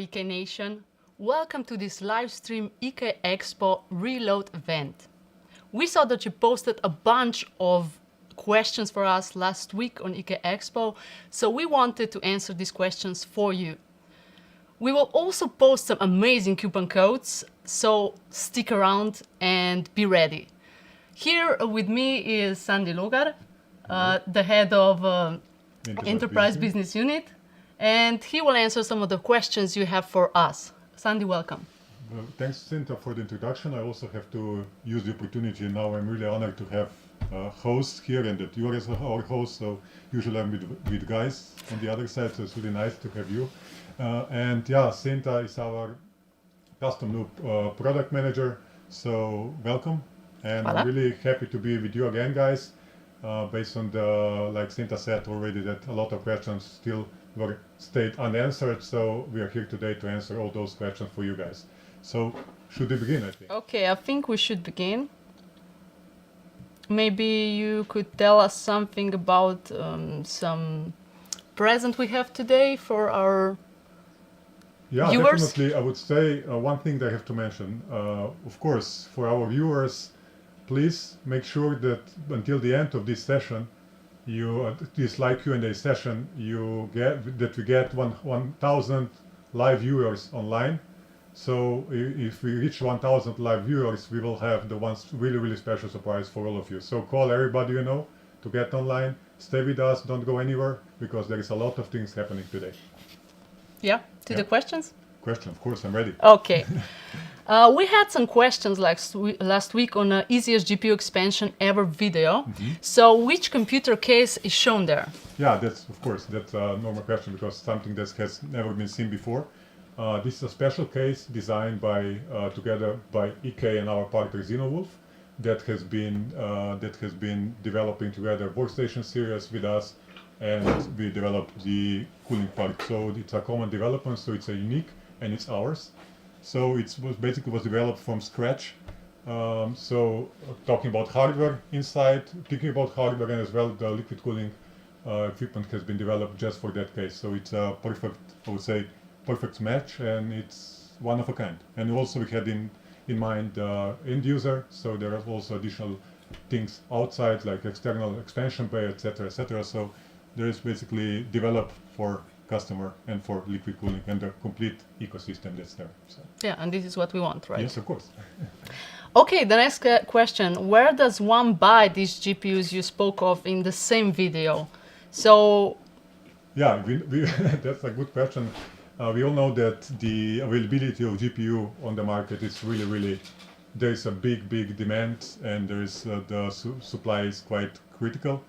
EK Nation. Welcome to this live stream EK Expo Reload event. We saw that you posted a bunch of questions for us last week on EK Expo, so we wanted to answer these questions for you. We will also post some amazing coupon codes, so stick around and be ready. Here with me is Sandy Logar, the head of Enterprise Business Unit, and he will answer some of the questions you have for us. Sandy, welcome. Well, thanks, Cinta, for the introduction. I also have to use the opportunity. Now I'm really honored to have a host here and that you are as our host. So usually I'm with guys on the other side, so it's really nice to have you. And yeah, Cinta is our custom loop product manager. So welcome. And Voilà. I'm really happy to be with you again, guys. Based on the, like Cinta said already, that a lot of questions still stayed unanswered. So we are here today to answer all those questions for you guys. So should we begin, I think? Okay, I think we should begin. Maybe you could tell us something about some present we have today for our viewers. Definitely. I would say one thing that I have to mention. Of course, for our viewers, please make sure that until the end of this session, this live Q&A session, we get 1,000 live viewers online. So if we reach 1,000 live viewers, we will have the one really special surprise for all of you. So call everybody you know to get online. Stay with us, don't go anywhere, because there is a lot of things happening today. Yeah, to the questions? Question, of course, I'm ready. Okay. We had some questions last week on the easiest GPU expansion ever video. So which computer case is shown there? Yeah, that's a normal question because something that has never been seen before. This is a special case designed together by EK and our partner XenoWolf that has been developing together workstation series with us, and we developed the cooling part. So it's a common development, so it's a unique and it's ours. So it was developed from scratch. So talking about hardware inside, thinking about hardware, and as well the liquid cooling equipment has been developed just for that case. So it's a perfect, I would say, perfect match, and it's one of a kind. And also we had in mind end user, so there are also additional things outside like external expansion bay, etc., etc. So there is basically developed for customer and for liquid cooling and the complete ecosystem that's there. So. Yeah, and this is what we want, right? Yes, of course. Okay, the next question. Where does one buy these GPUs you spoke of in the same video? So... Yeah, that's a good question. We all know that the availability of GPU on the market is really, there is a big demand, and there is the supply is quite critical.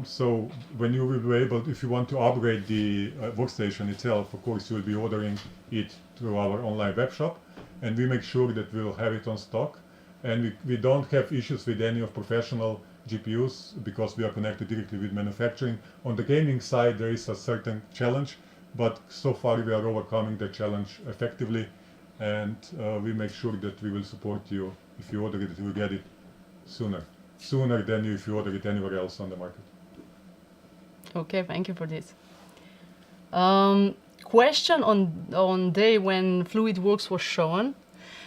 So when you will be able, if you want to upgrade the workstation itself, of course you will be ordering it through our online web shop, and we make sure that we will have it on stock. And we don't have issues with any of professional GPUs because we are connected directly with manufacturing. On the gaming side, there is a certain challenge, but so far we are overcoming the challenge effectively, and we make sure that we will support you. If you order it, you will get it sooner than if you order it anywhere else on the market. Okay, thank you for this. Question on day when FluidWorks was shown.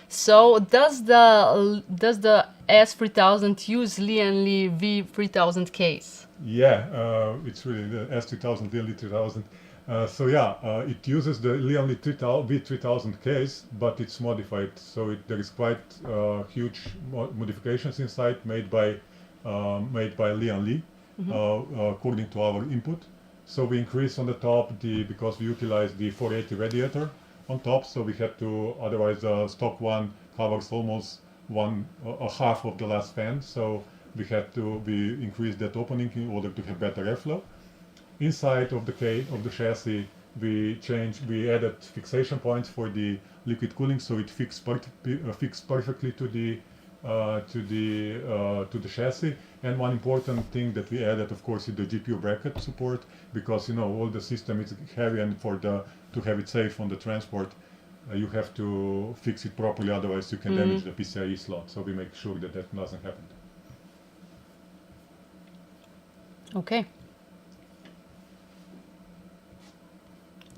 So does the S3000 use Lian Li V3000 case? Yeah, it's really the S3000, Lian Li 3000. So yeah, it uses the Lian Li V3000 case, but it's modified. So there is quite huge modifications inside made by Lian Li, according to our input. So we increase on the top because we utilize the 480 radiator on top. So we had to, otherwise the stock one covers almost a half of the last fan. So we increased that opening in order to have better airflow. Inside of the chassis, we added fixation points for the liquid cooling, so it fixed perfectly to the chassis. And one important thing that we added, of course, is the GPU bracket support, because all the system is heavy, and to have it safe on the transport, you have to fix it properly, otherwise you can damage the PCIe slot. So we make sure that doesn't happen. Okay.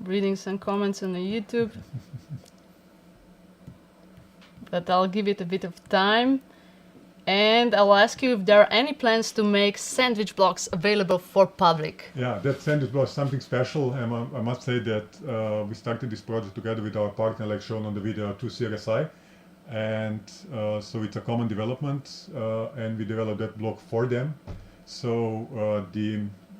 reading some comments on the YouTube. But I'll give it a bit of time. And I'll ask you if there are any plans to make sandwich blocks available for public. Yeah, that sandwich block is something special, and I must say that we started this project together with our partner, like shown on the video, 2CRSI, and so it's a common development, and we developed that block for them. So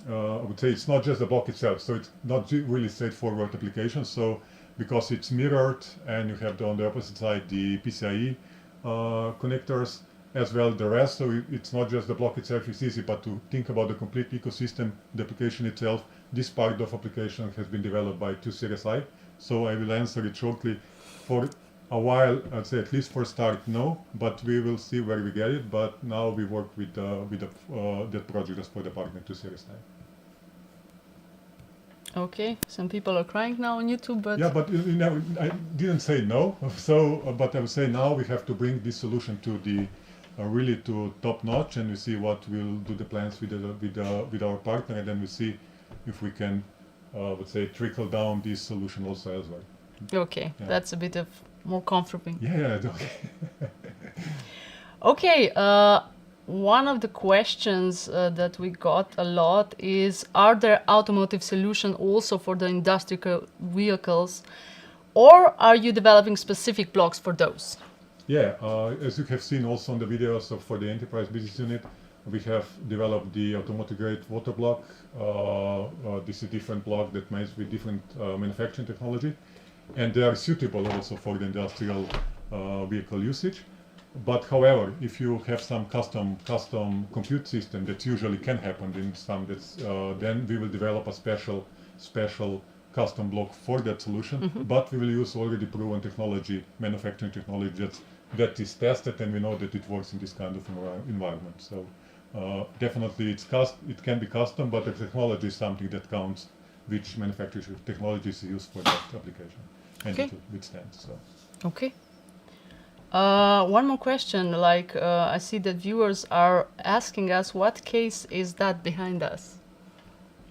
I would say it's not just the block itself, so it's not really straightforward application. So because it's mirrored, and you have on the opposite side the PCIe connectors, as well the rest, so it's not just the block itself is easy, but to think about the complete ecosystem, the application itself. This part of application has been developed by 2CRSI, so I will answer it shortly. For a while, I'd say at least for start, no, but we will see where we get it. But now we work with that project as for the partner 2CRSI. Okay, some people are crying now on YouTube, but... Yeah, but I didn't say no, so, but I would say now we have to bring this solution to the really to top notch, and we see what we'll do the plans with our partner, and then we see if we can, let's say, trickle down this solution also elsewhere. Okay, yeah. That's a bit of more comforting. Yeah, okay. Okay, one of the questions that we got a lot is, are there automotive solutions also for the industrial vehicles, or are you developing specific blocks for those? Yeah, as you have seen also on the videos for the enterprise business unit, we have developed the automotive grade water block. This is a different block that makes with different manufacturing technology, and they are suitable also for the industrial vehicle usage. But however, if you have some custom compute system, that usually can happen in some, then we will develop a special custom block for that solution. But we will use already proven technology, manufacturing technology that is tested, and we know that it works in this kind of environment. So definitely it can be custom, but the technology is something that counts, which manufacturing technology is used for that application, and it will withstand. So. Okay. One more question, like I see that viewers are asking us, what case is that behind us?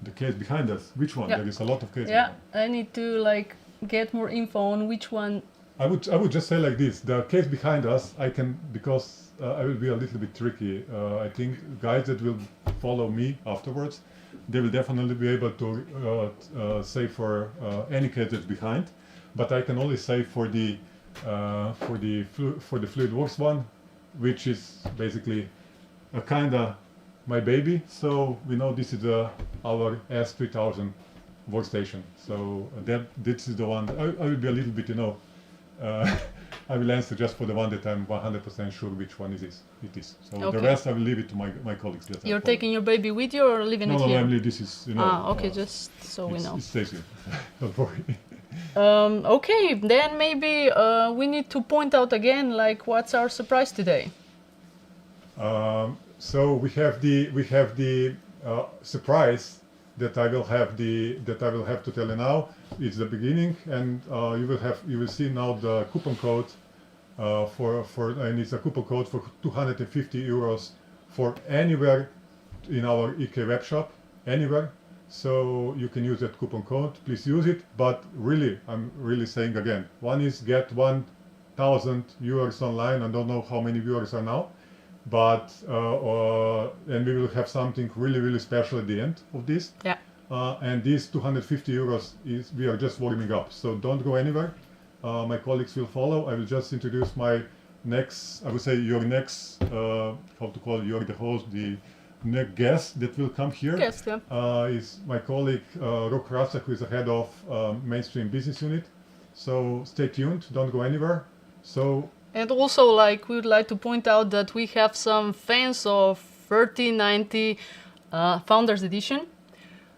The case behind us, which one? Yeah. There is a lot of cases. Yeah, I need to like get more info on which one. I would just say like this: the case behind us, I can, because I will be a little bit tricky. I think guys that will follow me afterwards, they will definitely be able to say for any case that's behind. But I can only say for the FluidWorks one, which is basically a kinda my baby. So we know this is our S3000 workstation. So this is the one. I will be a little bit, I will answer just for the one that I'm 100% sure which one it is. So okay. The rest I will leave it to my colleagues. You're taking your baby with you or leaving it here? No, this is, okay, just so we know. It stays here. Don't worry. Okay, then maybe we need to point out again, like, what's our surprise today? So we have the surprise that I will have to tell you now. It's the beginning, and you will see now the coupon code and it's a coupon code for 250 euros for anywhere in our EK web shop, anywhere. So you can use that coupon code. Please use it. But really, I'm really saying again, one is get 1,000 viewers online. I don't know how many viewers are now, but and we will have something really special at the end of this. Yeah. And these 250 euros we are just warming up. So don't go anywhere. My colleagues will follow. I will just introduce my next. I would say your next. How to call it? You're the host. The next guest that will come here is my colleague Rok Rasa, who is the head of mainstream business unit. So stay tuned. Don't go anywhere. So. And also, like, we would like to point out that we have some fans of 3090 Founders Edition.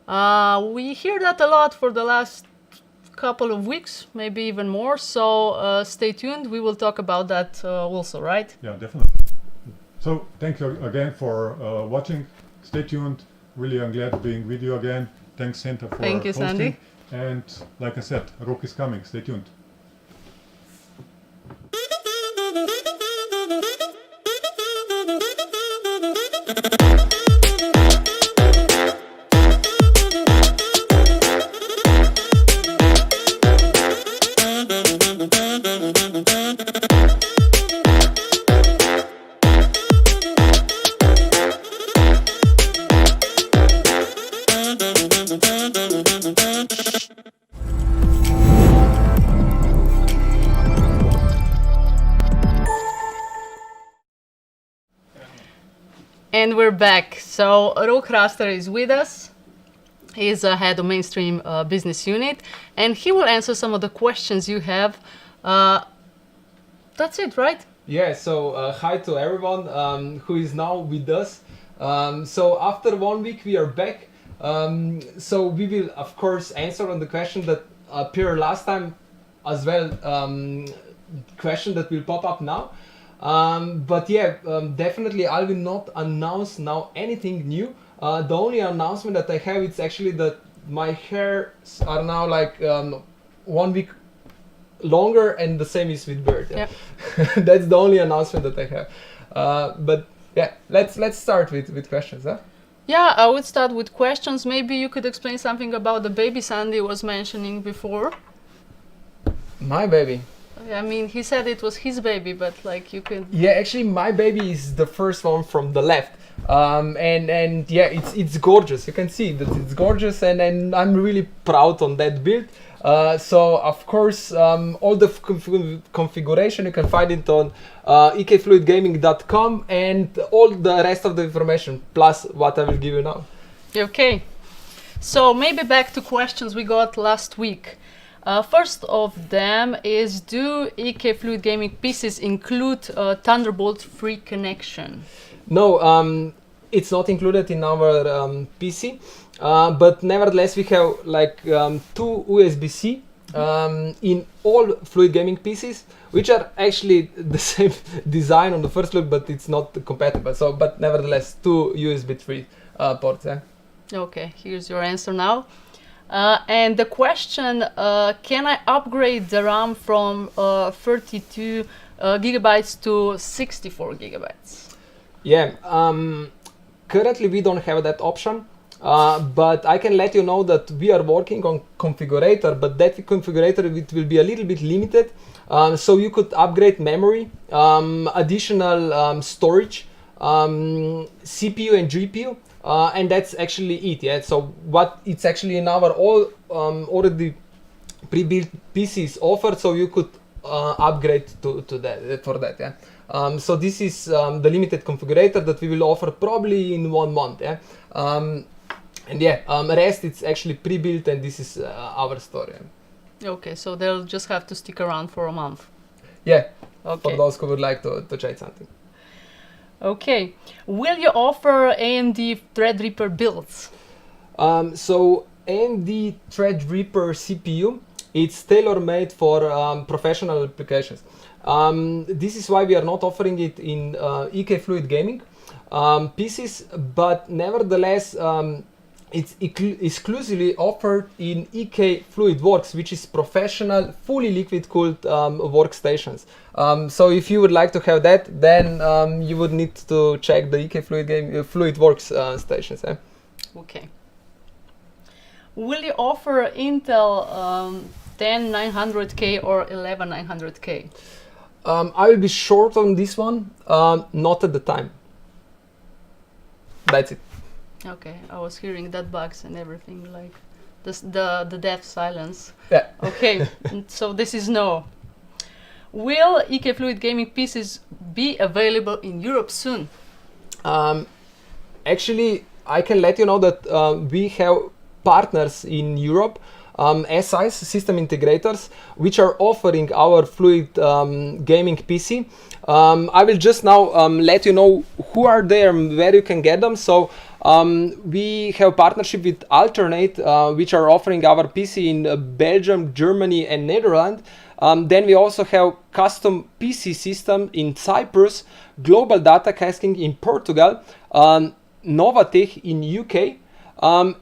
We hear that a lot for the last couple of weeks, maybe even more. So stay tuned. We will talk about that also, right? Yeah, definitely. So thank you again for watching. Stay tuned. Really, I'm glad being with you again. Thanks, Santa, for hosting. Sandy. And like I said, Rok is coming. Stay tuned. And we're back. So Rook Raster is with us. He's head of mainstream business unit, and he will answer some of the questions you have. That's it, right? Yeah, so hi to everyone who is now with us. So after 1 week we are back. So we will of course answer on the question that appeared last time as well, question that will pop up now. But yeah, definitely I will not announce now anything new. The only announcement that I have is actually that my hairs are now like 1 week longer, and the same is with Bird. Yeah. Yep. That's the only announcement that I have. But yeah, let's start with questions. Huh? Yeah, I would start with questions. Maybe you could explain something about the baby Sandy was mentioning before. My baby. I mean, he said it was his baby, but like you could. Yeah, actually, my baby is the first one from the left, and yeah, it's gorgeous. You can see that it's gorgeous, and I'm really proud on that build. So of course, all the configuration you can find it on ekfluidgaming.com, and all the rest of the information plus what I will give you now. Okay, so maybe back to questions we got last week. First of them is, do EK Fluid Gaming PCs include Thunderbolt 3 connection? No, it's not included in our PC, but nevertheless we have like 2 USB-C in all Fluid Gaming PCs, which are actually the same design on the first look, but it's not compatible. So, but nevertheless, 2 USB 3 ports. Yeah? Okay, here's your answer now. And the question, can I upgrade the RAM from 32 gigabytes to 64 gigabytes? Yeah, currently we don't have that option, but I can let you know that we are working on configurator, but that configurator it will be a little bit limited. So you could upgrade memory, additional storage, CPU and GPU. And that's actually it, yeah. So what it's actually in our all already pre-built PCs offered, so you could upgrade to that for that, yeah. So this is the limited configurator that we will offer probably in 1 month, yeah. And yeah, rest it's actually pre-built, and this is our story. Okay, so they'll just have to stick around for a month. Yeah, okay. For those who would like to try something. Okay, will you offer AMD Threadripper builds? So AMD Threadripper CPU, it's tailor-made for professional applications. This is why we are not offering it in EK Fluid Gaming PCs, but nevertheless it's exclusively offered in EK Fluid Works, which is professional, fully liquid-cooled workstations. So if you would like to have that, then you would need to check the EK Fluid Works stations. Eh? Okay. Will you offer Intel 10900K or 11900K? I will be short on this one, not at the time. That's it. Okay, I was hearing that bugs and everything, like the deaf silence. Yeah. Okay, so this is no. Will EK Fluid Gaming PCs be available in Europe soon? Actually, I can let you know that we have partners in Europe, SIs, system integrators, which are offering our Fluid Gaming PC. I will just now let you know who are there and where you can get them. So we have partnership with Alternate, which are offering our PC in Belgium, Germany and Netherlands. Then we also have custom PC system in Cyprus, Global Data Casting in Portugal, Novatech in UK,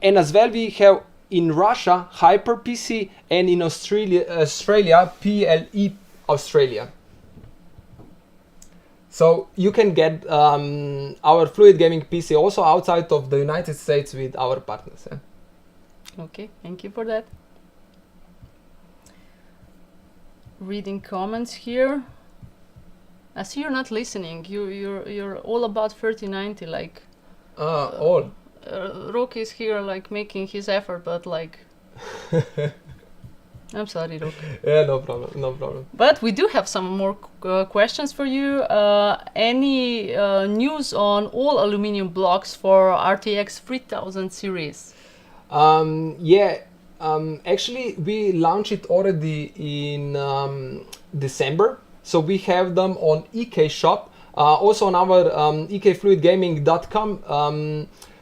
and as well we have in Russia Hyper PC, and in Australia PLE Australia. So you can get our Fluid Gaming PC also outside of the United States with our partners. Yeah? Okay, thank you for that. reading comments here. I see you're not listening. You're all about 3090. Like all. Rok is here, like making his effort, but like. I'm sorry, Rok. Yeah, no problem. But we do have some more questions for you. Any news on all aluminum blocks for RTX 3000 series? Actually, we launched it already in December. So we have them on EK Shop, also on our ekfluidgaming.com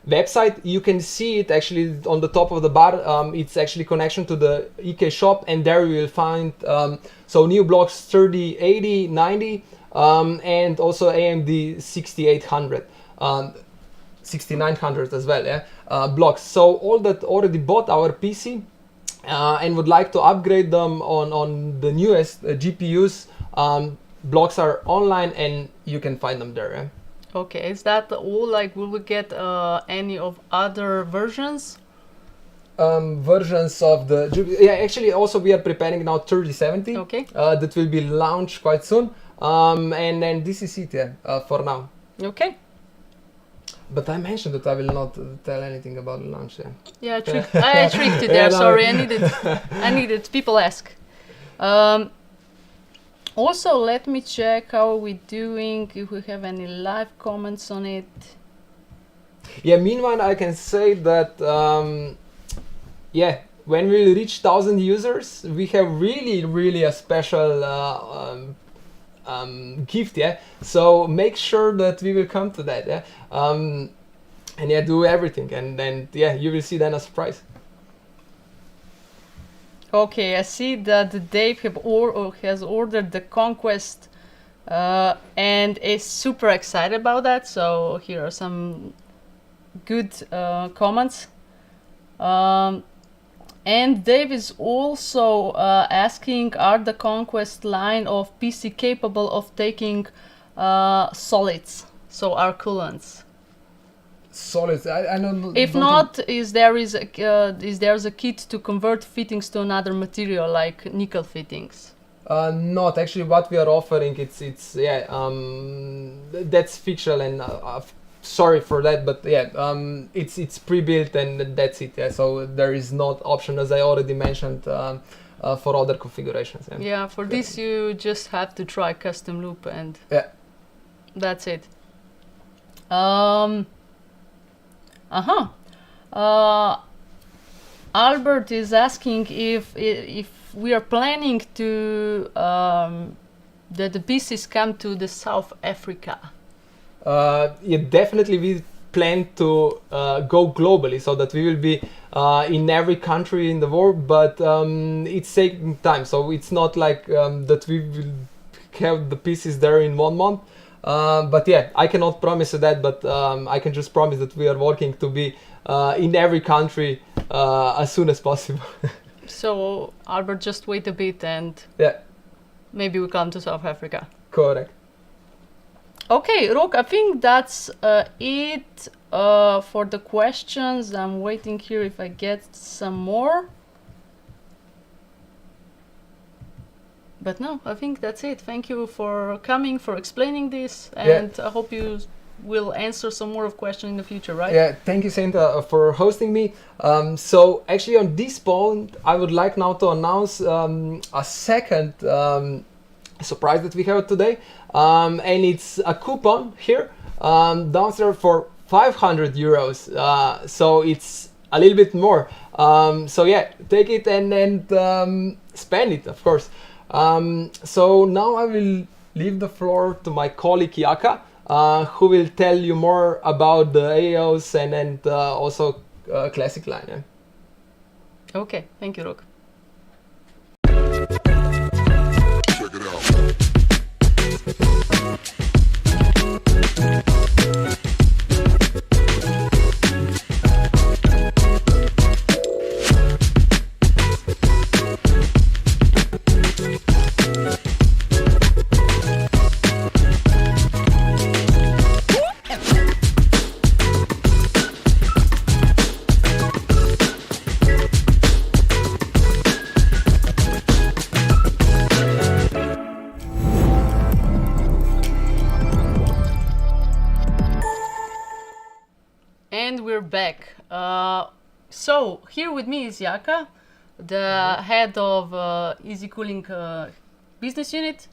website. You can see it actually on the top of the bar. It's actually connection to the EK Shop, and there you will find so new blocks 3080, 90, and also AMD 6800. 6900 as well, blocks. So all that already bought our PC and would like to upgrade them on the newest GPUs, blocks are online and you can find them there. Okay, is that all? Like, will we get any of other versions? Versions of the actually also we are preparing now 3070. Okay. That will be launched quite soon. And this is it for now. Okay. But I mentioned that I will not tell anything about the launch. Yeah, I tricked you there. No. Sorry, I needed. People ask. Also, let me check how are we doing. If we have any live comments on it. Yeah. Meanwhile, I can say that when we reach 1,000 users, we have really a special gift. So make sure that we will come to that. And do everything, and then you will see then a surprise. Okay, I see that Dave has ordered the Conquest and is super excited about that. So here are some good comments. And Dave is also asking, are the Conquest line of PC capable of taking solids, so our coolants? Solids, I don't. If not, is there a kit to convert fittings to another material like nickel fittings? Not actually. What we are offering, it's that's fictional, and sorry for that, but it's pre-built and that's it. So there is not option, as I already mentioned, for other configurations. Yeah, for this you just have to try custom loop and that's it. Albert is asking if we are planning to that the pieces come to the South Africa. Definitely we plan to go globally, so that we will be in every country in the world, but it's taking time, so it's not like that we will have the pieces there in 1 month. But I cannot promise you that, but I can just promise that we are working to be in every country as soon as possible. So Albert, just wait a bit and maybe we come to South Africa. Correct. Okay, Rok, I think that's it for the questions. I'm waiting here if I get some more. But no, I think that's it. Thank you for coming, for explaining this, and I hope you will answer some more of questions in the future, right? Yeah, thank you, Santa, for hosting me. So actually on this point, I would like now to announce a second surprise that we have today. And it's a coupon here downstairs for 500 euros. So it's a little bit more. So take it and spend it, of course. So now I will leave the floor to my colleague Jaka, who will tell you more about the AIOs and also classic line. Okay, thank you, Rok. Check it out. we're back. So here with me is Jaka, the head of Easy Cooling business unit,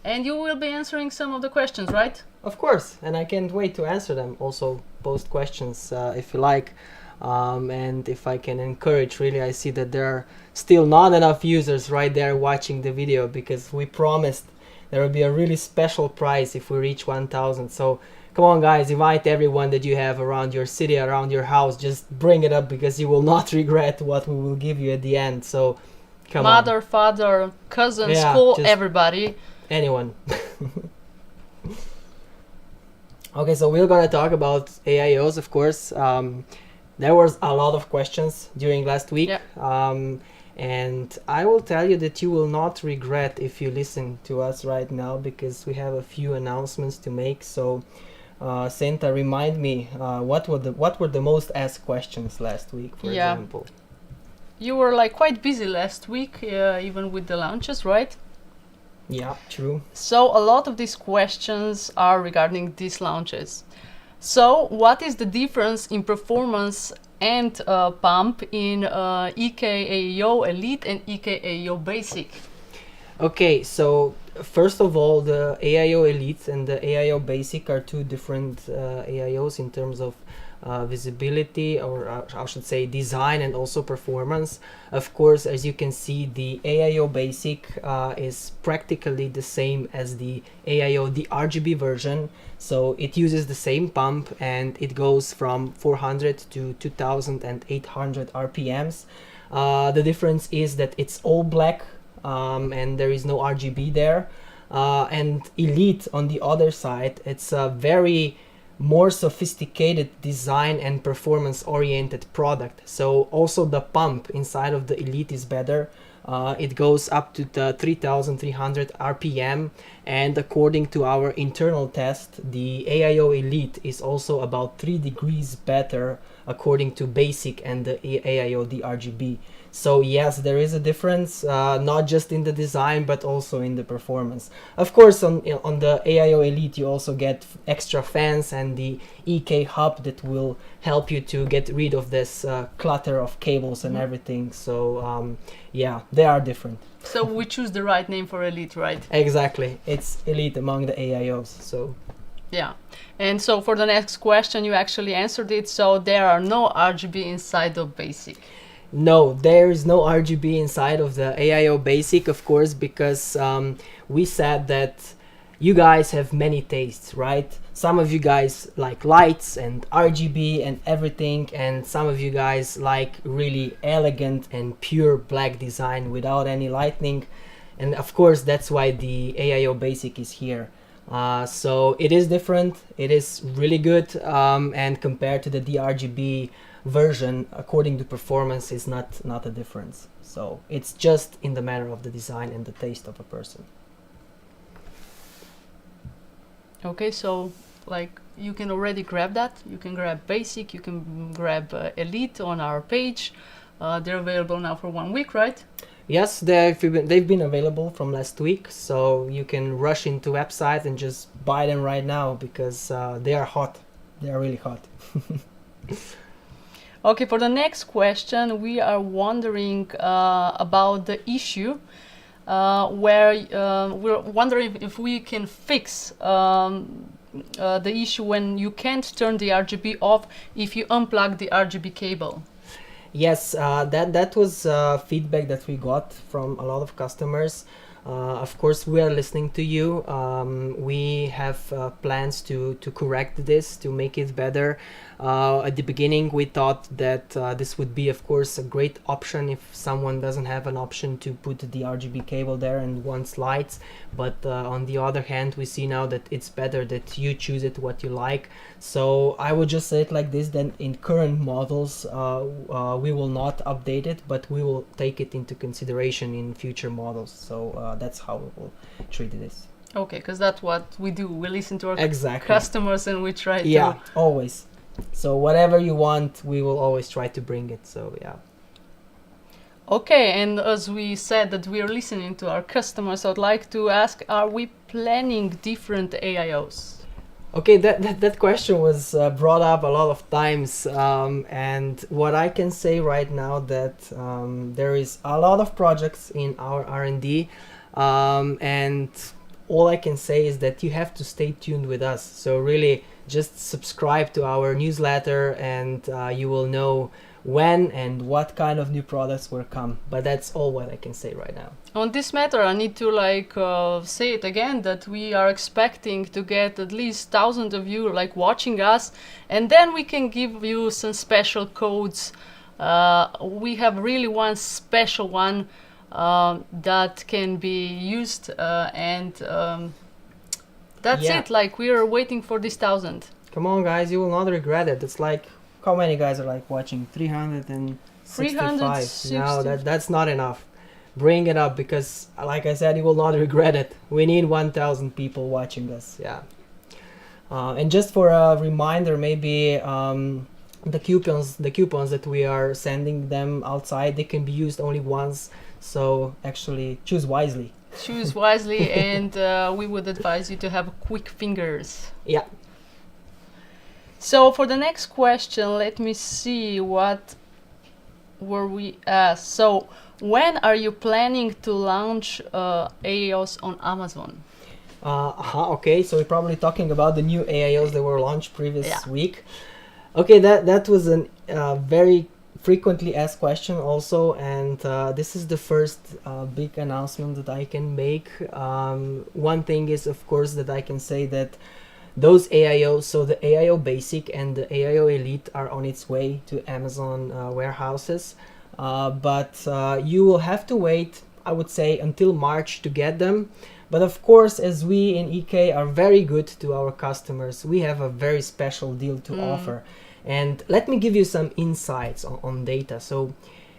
and you will be answering some of the questions, right? Of course, and I can't wait to answer them. Also, post questions if you like. And if I can encourage, really, I see that there are still not enough users right there watching the video, because we promised there will be a really special prize if we reach 1,000. So come on, guys, invite everyone that you have around your city, around your house. Just bring it up, because you will not regret what we will give you at the end. So come Mother, on. father, cousin, Yeah, school, just everybody. Anyone. Okay, so we're gonna talk about AIOs, of course. There was a lot of questions during last week. Yeah. And I will tell you that you will not regret if you listen to us right now, because we have a few announcements to make. So, Santa, remind me, what were the most asked questions last week, for Yeah. example? You were like quite busy last week, even with the launches, right? Yeah, true. So a lot of these questions are regarding these launches. So what is the difference in performance and pump in EK AIO Elite and EK AIO Basic? Okay, so first of all, the AIO Elite and the AIO Basic are two different AIOs in terms of visibility, or I should say design, and also performance. Of course, as you can see, the AIO Basic is practically the same as the AIO D-RGB version. So it uses the same pump, and it goes from 400 to 2800 RPMs. The difference is that it's all black, and there is no RGB there. And Elite, on the other side, it's a very more sophisticated design and performance oriented product. So also the pump inside of the Elite is better. It goes up to the 3300 RPM, and according to our internal test, the AIO Elite is also about 3 degrees better according to Basic and the AIO D-RGB. So yes, there is a difference, not just in the design, but also in the performance. Of course, on the AIO Elite, you also get extra fans and the EK hub that will help you to get rid of this clutter of cables and everything. So yeah, they are different. So we choose the right name for Elite, right? Exactly, it's Elite among the AIOs. So Yeah. And so for the next question, you actually answered it. So there are no RGB inside of Basic. no, there is no RGB inside of the AIO Basic, of course, because we said that you guys have many tastes, right? Some of you guys like lights and RGB and everything, and some of you guys like really elegant and pure black design without any lightning. And of course, that's why the AIO Basic is here. So it is different, it is really good, and compared to the D-RGB version, according to performance, is not a difference. So it's just in the matter of the design and the taste of a person. Okay, so like you can already grab that. You can grab Basic, you can grab Elite on our page. They're available now for 1 week, right? Yes, they've been available from last week, so you can rush into website and just buy them right now, because they are hot. They are really hot. Okay, for the next question, we are wondering about the issue where we're wondering if we can fix the issue when you can't turn the RGB off if you unplug the RGB cable. Yes, that was feedback that we got from a lot of customers. Of course, we are listening to you. We have plans to correct this, to make it better. At the beginning, we thought that this would be, of course, a great option if someone doesn't have an option to put the RGB cable there and wants lights. But on the other hand, we see now that it's better that you choose it what you like. So I would just say it like this, then in current models, we will not update it, but we will take it into consideration in future models. So that's how we will treat this. Okay, because that's what we do. We listen to our Exactly. customers and we try Yeah, to... always. So whatever you want, we will always try to bring it. So yeah. Okay, and as we said that we are listening to our customers, I'd like to ask, are we planning different AIOs? Okay, that question was brought up a lot of times, and what I can say right now that there is a lot of projects in our R&D, and all I can say is that you have to stay tuned with us. So really, just subscribe to our newsletter, and you will know when and what kind of new products will come. But that's all what I can say right now. On this matter, I need to say it again that we are expecting to get at least 1,000 of you watching us, and then we can give you some special codes. We have really one special one that can be used, and that's Yeah. it. We are waiting for this 1,000. Come on, guys, you will not regret it. It's like, how many guys are watching? 365. 360. No, that's not enough. Bring it up, because like I said, you will not regret it. We need 1,000 people watching us. Yeah. And just for a reminder, maybe the coupons that we are sending them outside, they can be used only once. So actually choose wisely. Choose wisely, and we would advise you to have quick fingers. Yeah. So for the next question, let me see what were we asked. So when are you planning to launch AIOs on Amazon? Okay, so we're probably talking about the new AIOs that were launched previous Yeah. week. Okay, that was a very frequently asked question also, and this is the first big announcement that I can make. One thing is, of course, that I can say that those AIOs, so the AIO Basic and the AIO Elite, are on its way to Amazon warehouses. But you will have to wait, I would say, until March to get them. But of course, as we in EK are very good to our customers, we have a very special deal to offer. And let me give you some insights on data. So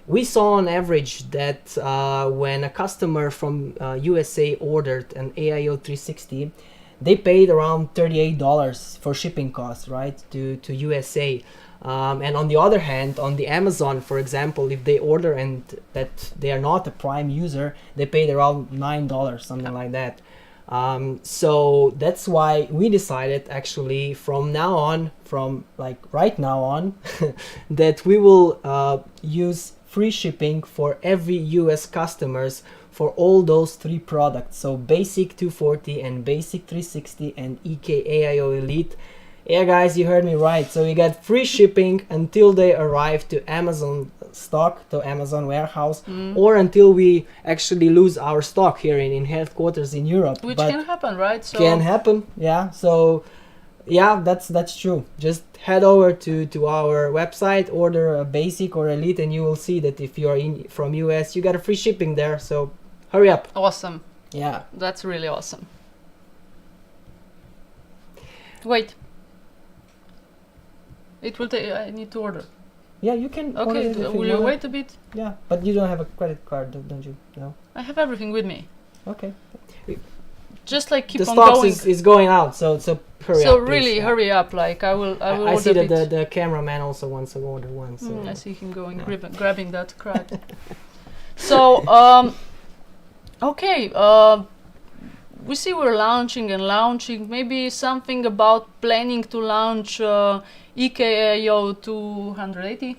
we saw on average that when a customer from USA ordered an AIO 360, they paid around $38 for shipping costs, right, to USA. And on the other hand, on the Amazon, for example, if they order and that they are not a Prime user, they paid around $9, something like that. So that's why we decided actually from now on, right now on, that we will use free shipping for every US customers for all those three products. So Basic 240 and Basic 360 and EK AIO Elite. Yeah, guys, you heard me right. So we got free shipping until they arrive to Amazon stock, to Amazon warehouse, or until we actually lose our stock here in headquarters in Europe. Which But can happen, right? So can happen, yeah. So yeah, that's true. Just head over to our website, order a Basic or Elite, and you will see that if you are from US, you got a free shipping there. So hurry up. Awesome. Yeah. That's really awesome. Wait. It will take. I need to order. Yeah, you can. order Okay, it if will you want. wait a bit? Yeah, but you don't have a credit card, don't you? No. I have everything with me. Okay. Just keep The on stocks going. is going out, so hurry up. So please. really, Yeah. hurry up. I will. I will I order see a that bit. the cameraman also wants to order one. So I see him going, Yeah. grabbing that crap. So, okay, we see we're launching and launching. Maybe something about planning to launch EK AIO 280.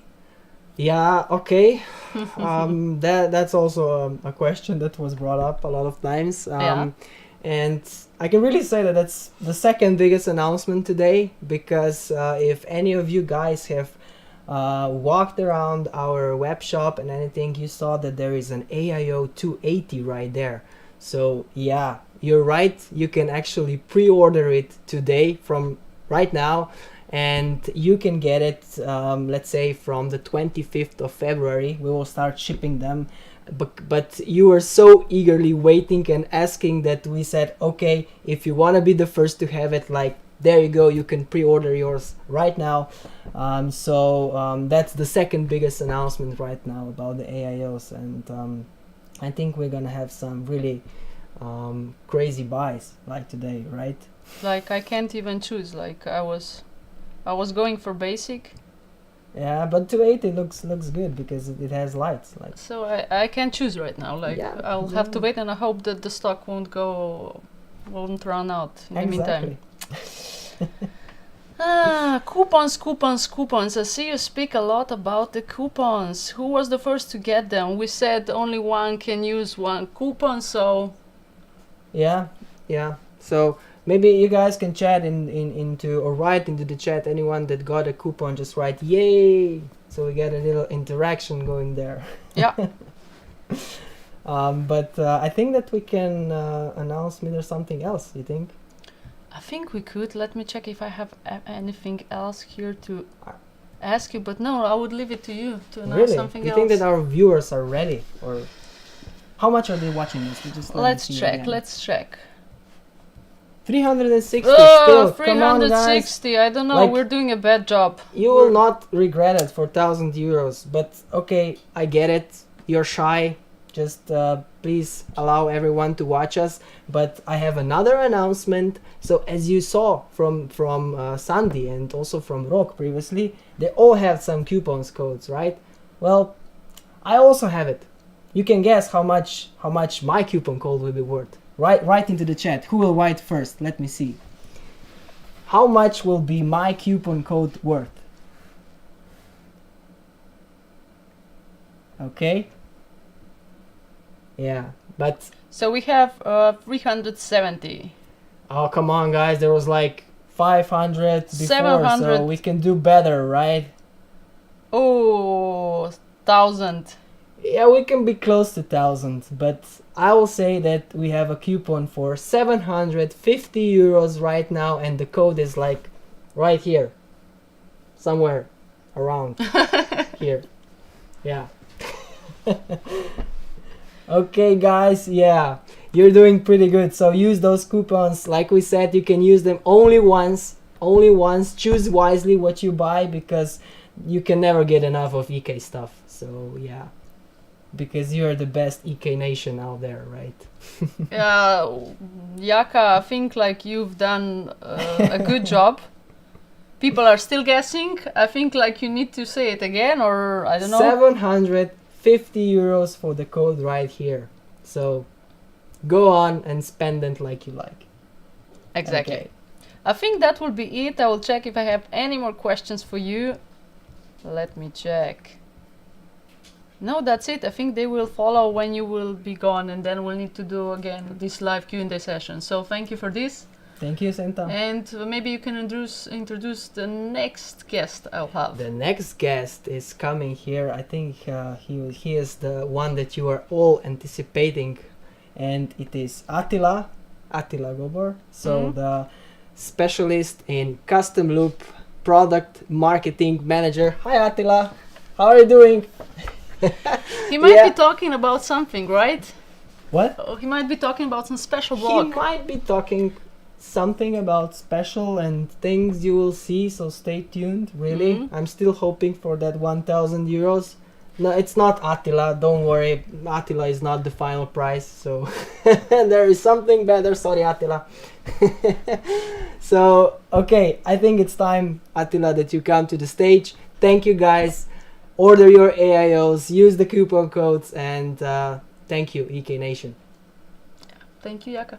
Yeah, okay. That's also a question that was brought up a lot of times. Yeah. And I can really say that that's the second biggest announcement today, because if any of you guys have walked around our web shop and anything, you saw that there is an AIO 280 right there. So yeah, you're right. You can actually pre-order it today from right now, and you can get it, let's say from the 25th of February. We will start shipping them. But you were so eagerly waiting and asking that we said, okay, if you want to be the first to have it, there you go, you can pre-order yours right now. So that's the second biggest announcement right now about the AIOs, and I think we're gonna have some really crazy buys today, right? I can't even choose. I was going for basic. Yeah, but 280 looks good because it has lights. So I can't choose right now. Yeah, I'll have to wait, and I hope that the stock won't run out in the meantime. Coupons. I see you speak a lot about the coupons. Who was the first to get them? We said only one can use one coupon, so Yeah. So maybe you guys can chat into or write into the chat. Anyone that got a coupon, just write yay. So we get a little interaction going there. yeah. But I think that we can announce maybe there's something else. You think? I think we could. Let me check if I have anything else here to ask you. But no, I would leave it to you to announce Really? something You else. think that our viewers are ready, or how much are they watching this? We just let me Let's see check. again. Let's check. 360 Oh, still. Come on, guys. 360. I don't know. Like- We're doing a bad job. You will not regret it for 1,000 euros. But okay, I get it. You're shy. Just please allow everyone to watch us. But I have another announcement. So as you saw from Sandy and also from Rock previously, they all have some coupons codes, right? Well, I also have it. You can guess how much my coupon code will be worth. Write into the chat. Who will write first? Let me see. How much will be my coupon code worth? Okay. Yeah, but So we have 370. oh come on, guys! There was like 500 before, 700. so we can do better, right? Oh, 1,000. Yeah, we can be close to 1,000, but I will say that we have a coupon for 750 euros right now, and the code is like right here, somewhere around here. Yeah. Okay, guys. Yeah, you're doing pretty good. So use those coupons. Like we said, you can use them only once. Only once. Choose wisely what you buy because you can never get enough of EK stuff. So yeah. Because you are the best EK nation out there, right? Jaka, I think like you've done a good job. People are still guessing. I think like you need to say it again, or I don't know. 750 euros for the code right here. So go on and spend it like you like. Exactly. Okay. I think that will be it. I will check if I have any more questions for you. Let me check. No, that's it. I think they will follow when you will be gone, and then we'll need to do again this live Q&A session. So thank you for this. Thank you, Santa. And maybe you can introduce the next guest I'll have. The next guest is coming here. I think he is the one that you are all anticipating, and it is Attila Gobor. So the specialist in custom loop product marketing manager. Hi, Attila. How are you doing? He might Yeah. be talking about something, right? What? Oh, he might be talking about some special He blog. might be talking something about special and things you will see, so stay tuned. Really, I'm still hoping for that 1,000 euros. No, it's not Attila, don't worry. Attila is not the final price, so there is something better. Sorry, Attila. So okay, I think it's time, Attila, that you come to the stage. Thank you, guys. Order your AIOs, use the coupon codes, and thank you, EK Nation. Thank you, Jaka.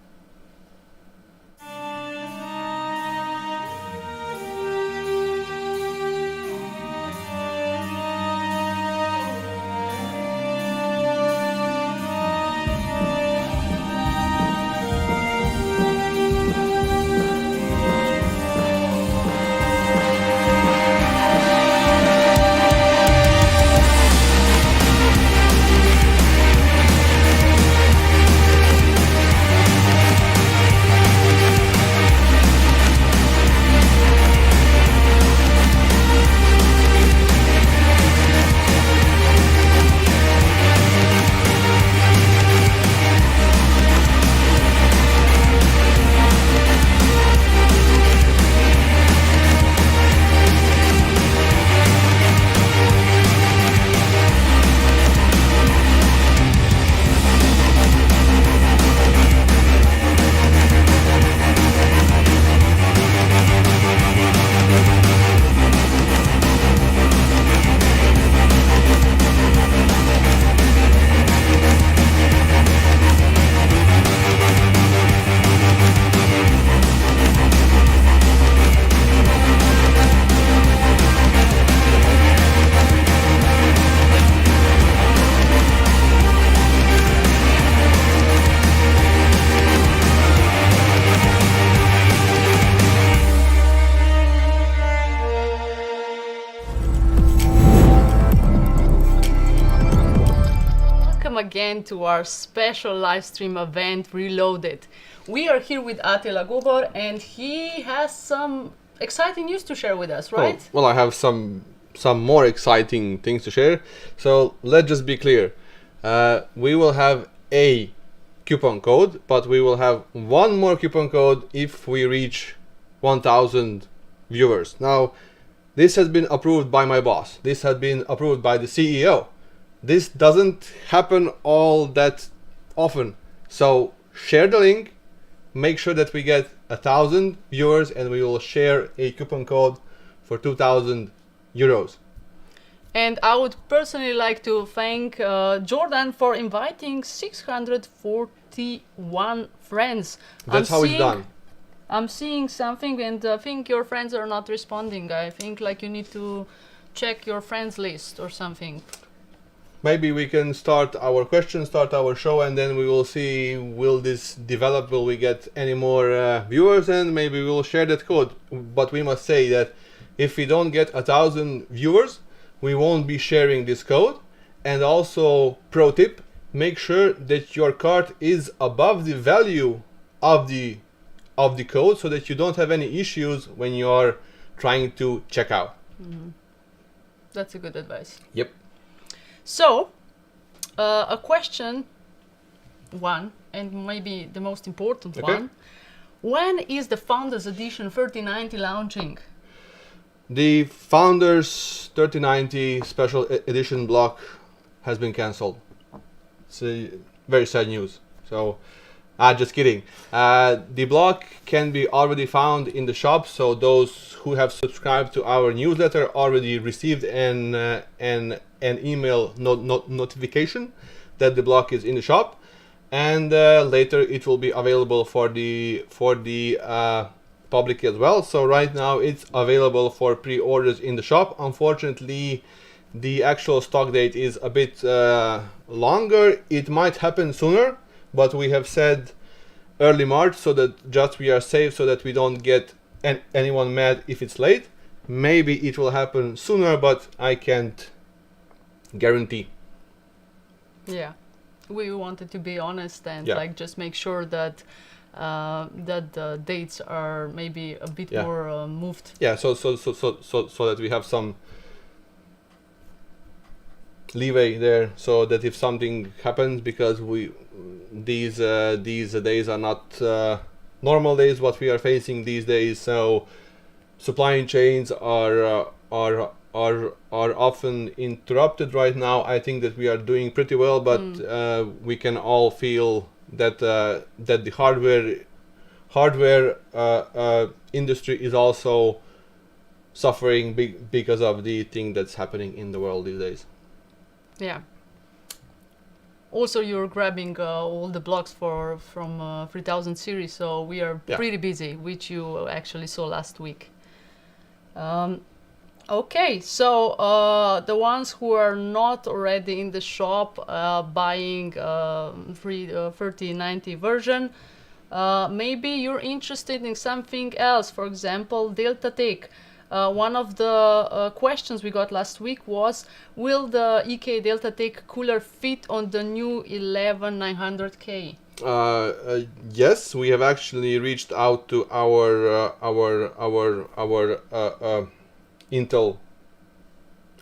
again to our special live stream event, Reloaded. We are here with Attila Gobor, and he has some exciting news to share with us, right? Oh, well, I have some more exciting things to share. So let's just be clear. We will have a coupon code, but we will have one more coupon code if we reach 1,000 viewers. Now, this has been approved by my boss. This has been approved by the CEO. This doesn't happen all that often. So share the link, make sure that we get 1,000 viewers, and we will share a coupon code for 2,000 euros. And I would personally like to thank Jordan for inviting 641 friends. That's how it's done. I'm seeing something, and I think your friends are not responding. I think like you need to check your friends list or something. Maybe we can start our question, start our show, and then we will see, will this develop, will we get any more viewers, and maybe we will share that code. But we must say that if we don't get 1,000 viewers, we won't be sharing this code. And also, pro tip, make sure that your cart is above the value of the code, so that you don't have any issues when you are trying to check out. Mm-hmm. That's a good advice. Yep. So, a question, one, and maybe the most important one. When is the Founders Edition 3090 launching? The Founders 3090 Special Edition block has been cancelled. It's very sad news. So, just kidding. The block can be already found in the shop, so those who have subscribed to our newsletter already received an email notification that the block is in the shop, and later it will be available for the public as well. So right now it's available for pre-orders in the shop. Unfortunately, the actual stock date is a bit longer. It might happen sooner, but we have said early March, so that just we are safe, so that we don't get anyone mad if it's late. Maybe it will happen sooner, but I can't guarantee. Yeah, we wanted to be honest and Yeah. like just make sure that that the dates are maybe a bit Yeah. more moved. Yeah, so that we have some leeway there, so that if something happens, because these days are not normal days what we are facing these days, so supply chains are often interrupted right now. I think that we are doing pretty well, but we can all feel that that the hardware industry is also suffering because of the thing that's happening in the world these days. Yeah. Also, you're grabbing all the blocks from 3000 series, so we are pretty busy, which you actually saw last week. Okay, so the ones who are not already in the shop buying 3090 version, maybe you're interested in something else. For example, Delta Tech. One of the questions we got last week was, will the EK Delta Tech cooler fit on the new 11900K? Yes, we have actually reached out to our Intel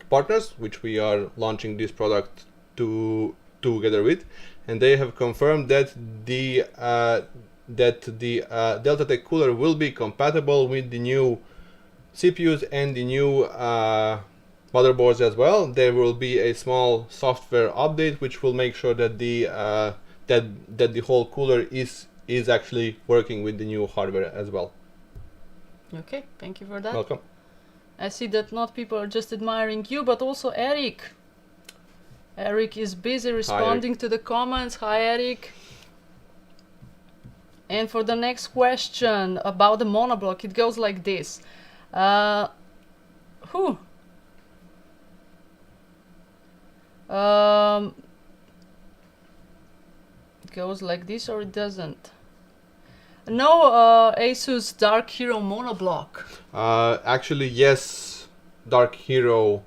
partners, which we are launching this product together with, and they have confirmed that the Delta Tech cooler will be compatible with the new CPUs and the new motherboards as well. There will be a small software update which will make sure that the whole cooler is actually working with the new hardware as well. Okay, thank you for that. Welcome. I see that not people are just admiring you, but also Eric. Eric is busy responding to the comments. Hi, Eric. And for the next question about the monoblock, it goes like this. It goes like this, or it doesn't? No, Asus Dark Hero monoblock. Actually, yes, Dark Hero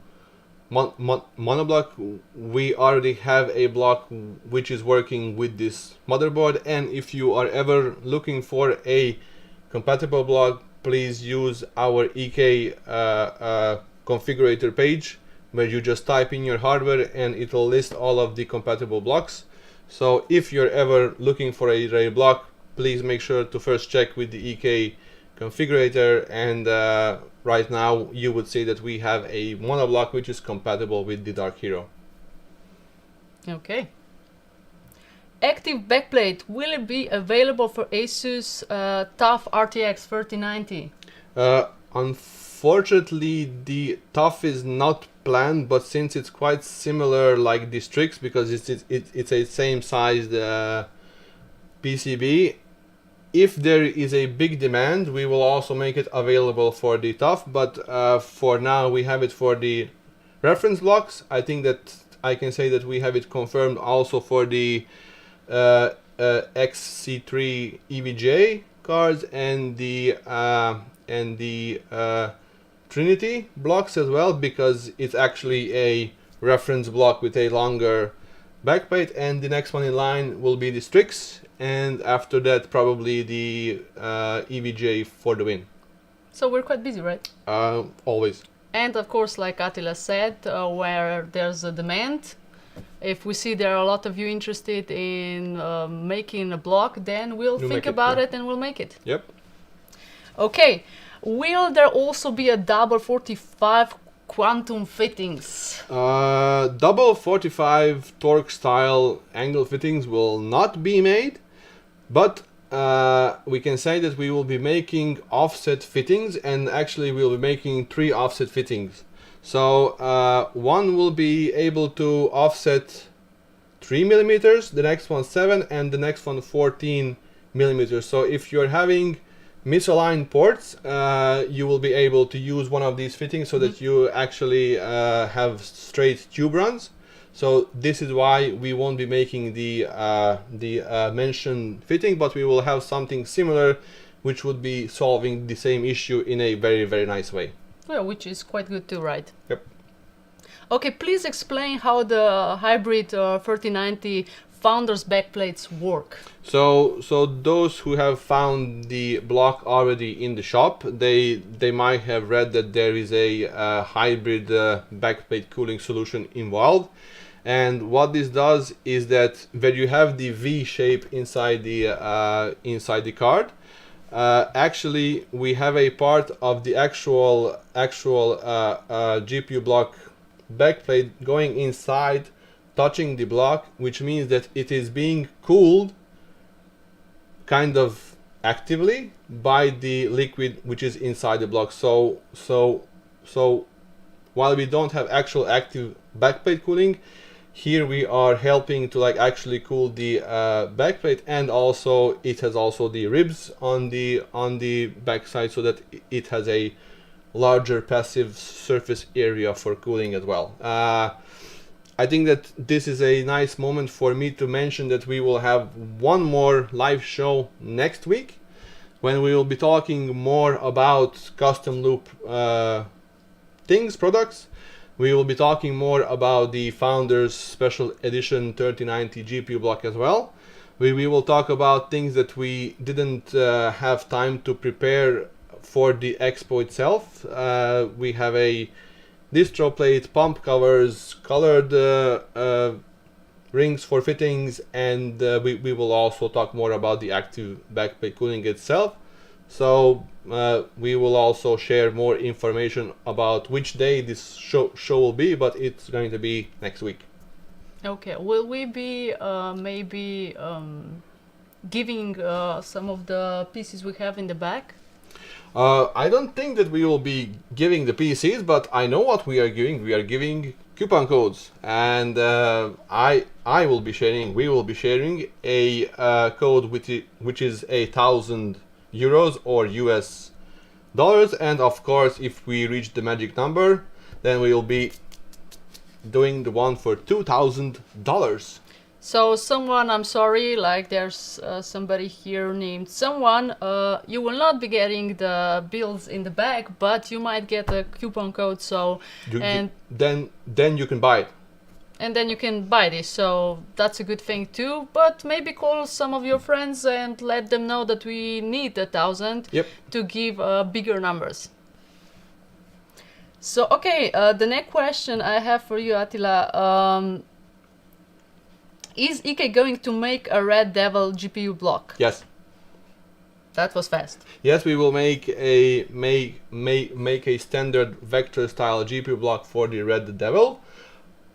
monoblock, we already have a block which is working with this motherboard, and if you are ever looking for a compatible block, please use our EK configurator page, where you just type in your hardware and it will list all of the compatible blocks. So if you're ever looking for a block, please make sure to first check with the EK configurator, and right now you would see that we have a monoblock which is compatible with the Dark Hero. Okay. Active backplate, will it be available for Asus TUF RTX 3090? Unfortunately, the TUF is not planned, but since it's quite similar like the Strix, because it's a same sized PCB, if there is a big demand, we will also make it available for the TUF, but for now we have it for the reference blocks. I think that I can say that we have it confirmed also for the XC3 EVGA cards and the Trinity blocks as well, because it's actually a reference block with a longer backplate, and the next one in line will be the Strix, and after that probably the EVGA for the win. So we're quite busy, right? Always. And of course, like Attila said, where there's a demand, if we see there are a lot of you interested in making a block, then we'll think about it and we'll make it. Yep. Okay, will there also be a double 45 quantum fittings? Double 45 torque style angle fittings will not be made, but we can say that we will be making offset fittings, and actually we will be making 3 offset fittings. So one will be able to offset 3 millimeters, the next one 7, and the next one 14 millimeters. So if you're having misaligned ports, you will be able to use one of these fittings so that you actually have straight tube runs. So this is why we won't be making the mentioned fitting, but we will have something similar which would be solving the same issue in a very, very nice way. Yeah, which is quite good too, right? Yep. Okay, please explain how the hybrid 3090 Founders backplates work. So those who have found the block already in the shop, they might have read that there is a hybrid backplate cooling solution involved. And what this does is that where you have the V shape inside the card, actually we have a part of the actual GPU block backplate going inside, touching the block, which means that it is being cooled kind of actively by the liquid which is inside the block. So while we don't have actual active backplate cooling, here we are helping to like actually cool the backplate, and also it has also the ribs on the backside so that it has a larger passive surface area for cooling as well. I think that this is a nice moment for me to mention that we will have one more live show next week, when we will be talking more about custom loop products. We will be talking more about the Founders Special Edition 3090 GPU block as well. We will talk about things that we didn't have time to prepare for the expo itself. We have a distro plate, pump covers, colored rings for fittings, and we will also talk more about the active backplate cooling itself. So we will also share more information about which day this show will be, but it's going to be next week. Okay, will we be maybe giving some of the pieces we have in the back? I don't think that we will be giving the PCs, but I know what we are giving. We are giving coupon codes, and we will be sharing a code which is 1,000 euros or US dollars, and of course if we reach the magic number, then we will be doing the one for $2,000. So someone, I'm sorry, like there's somebody here named someone, you will not be getting the bills in the bag, but you might get a coupon code, so, Then you can buy it. and then you can buy this, so that's a good thing too, but maybe call some of your friends and let them know that we need 1,000 Yep. to give bigger numbers. So, okay, the next question I have for you, Attila, is EK going to make a Red Devil GPU block? Yes. That was fast. Yes, we will make a standard vector style GPU block for the Red Devil,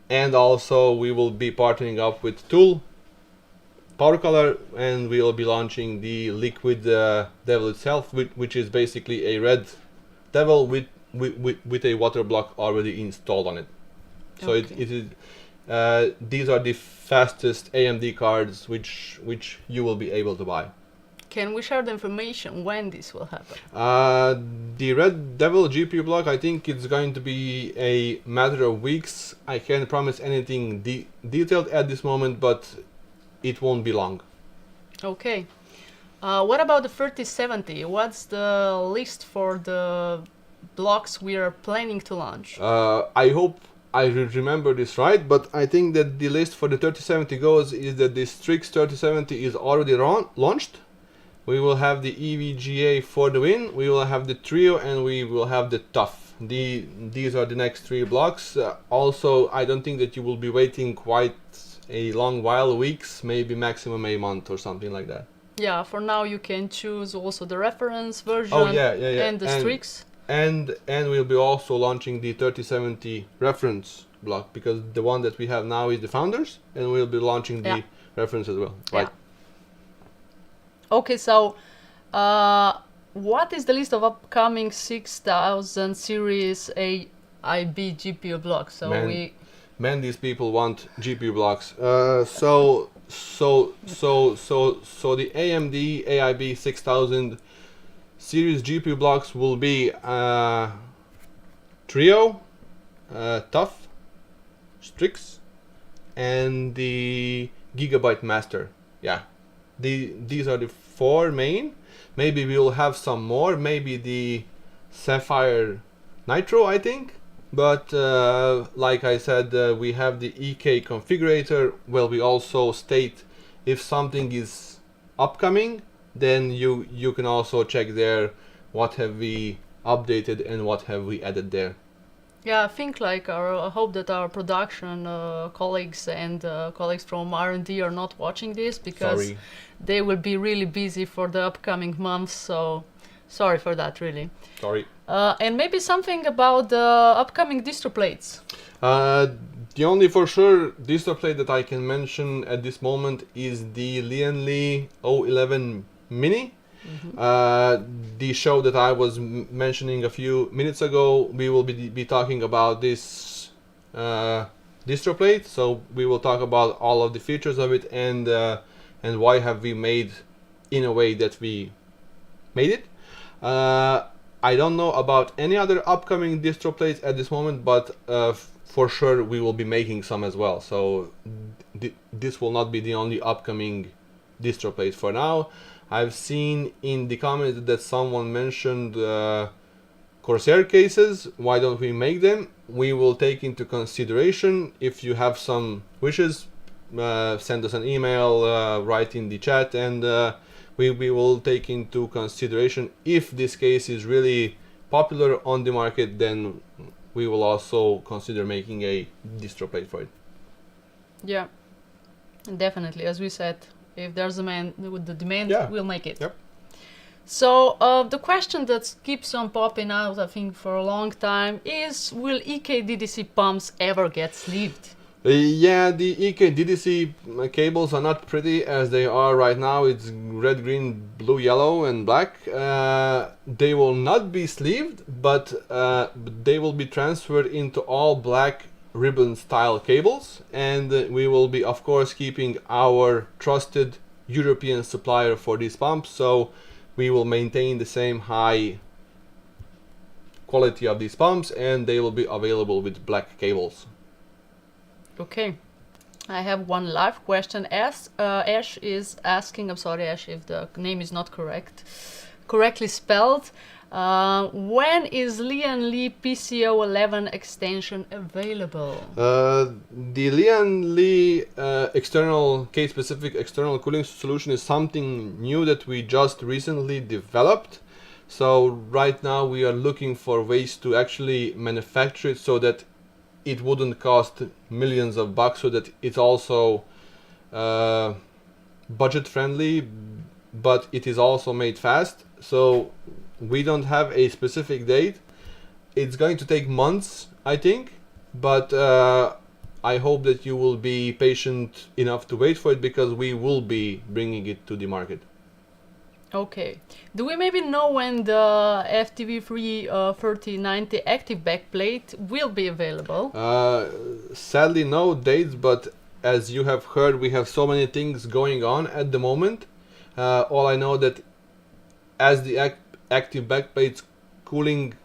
and also we will be partnering up with Tool Power Color, and we will be launching the Liquid Devil itself, which is basically a Red Devil with a water block already installed on it. So Okay. it is. These are the fastest AMD cards which you will be able to buy. Can we share the information when this will happen? The Red Devil GPU block, I think it's going to be a matter of weeks. I can't promise anything detailed at this moment, but it won't be long. Okay. What about the 3070? What's the list for the blocks we are planning to launch? I hope I remember this right, but I think that the list for the 3070 goes is that the Strix 3070 is already launched. We will have the EVGA for the win, we will have the Trio, and we will have the Tough. These are the next three blocks. Also, I don't think that you will be waiting quite a long while, weeks, maybe maximum a month or something like that. Yeah, for now you can choose also the reference version Oh, yeah. and the Strix. And we'll be also launching the 3070 reference block, because the one that we have now is the Founders, and we'll be launching the Yeah. reference as well. Right. Yeah. Okay, so what is the list of upcoming 6000 series AIB GPU blocks? So Man, these people want GPU blocks. So the AMD AIB 6000 series GPU blocks will be Trio, Tough, Strix, and the Gigabyte Master. Yeah, these are the four main. Maybe we will have some more. Maybe the Sapphire Nitro, I think. But like I said, we have the EK configurator, where we also state if something is upcoming, then you can also check there what have we updated and what have we added there. Yeah, I think like I hope that our production colleagues and colleagues from R&D are not watching this, because Sorry. they will be really busy for the upcoming months. So sorry for that, really. Sorry. And maybe something about the upcoming distro plates. The only for sure distro plate that I can mention at this moment is the Lianli 011 Mini. The show that I was mentioning a few minutes ago, we will be talking about this distro plate. So we will talk about all of the features of it, and why have we made in a way that we made it. I don't know about any other upcoming distro plates at this moment, but for sure we will be making some as well. So this will not be the only upcoming distro plate for now. I've seen in the comments that someone mentioned Corsair cases. Why don't we make them? We will take into consideration. If you have some wishes, send us an email, write in the chat, and we will take into consideration. If this case is really popular on the market, then we will also consider making a distro plate for it. Yeah, definitely. As we said, if there's a with the demand, Yeah. we'll make it. Yep. So the question that keeps on popping out, I think, for a long time is: will EK DDC pumps ever get sleeved? Yeah, the EK DDC cables are not pretty as they are right now. It's red, green, blue, yellow, and black. They will not be sleeved, but they will be transferred into all black ribbon style cables, and we will be, of course, keeping our trusted European supplier for these pumps. So we will maintain the same high quality of these pumps, and they will be available with black cables. Okay. I have one live question. Ash is asking, I'm sorry Ash if the name is not correctly spelled. When is Lian Li PCO 11 extension available? The Lian Li external case-specific external cooling solution is something new that we just recently developed. So right now we are looking for ways to actually manufacture it so that it wouldn't cost millions of bucks, so that it's also budget friendly, but it is also made fast. So we don't have a specific date. It's going to take months, I think, but I hope that you will be patient enough to wait for it, because we will be bringing it to the market. Okay. Do we maybe know when the FTV3 3090 active backplate will be available? Sadly, no dates, but as you have heard, we have so many things going on at the moment. All I know that as the active backplate coolings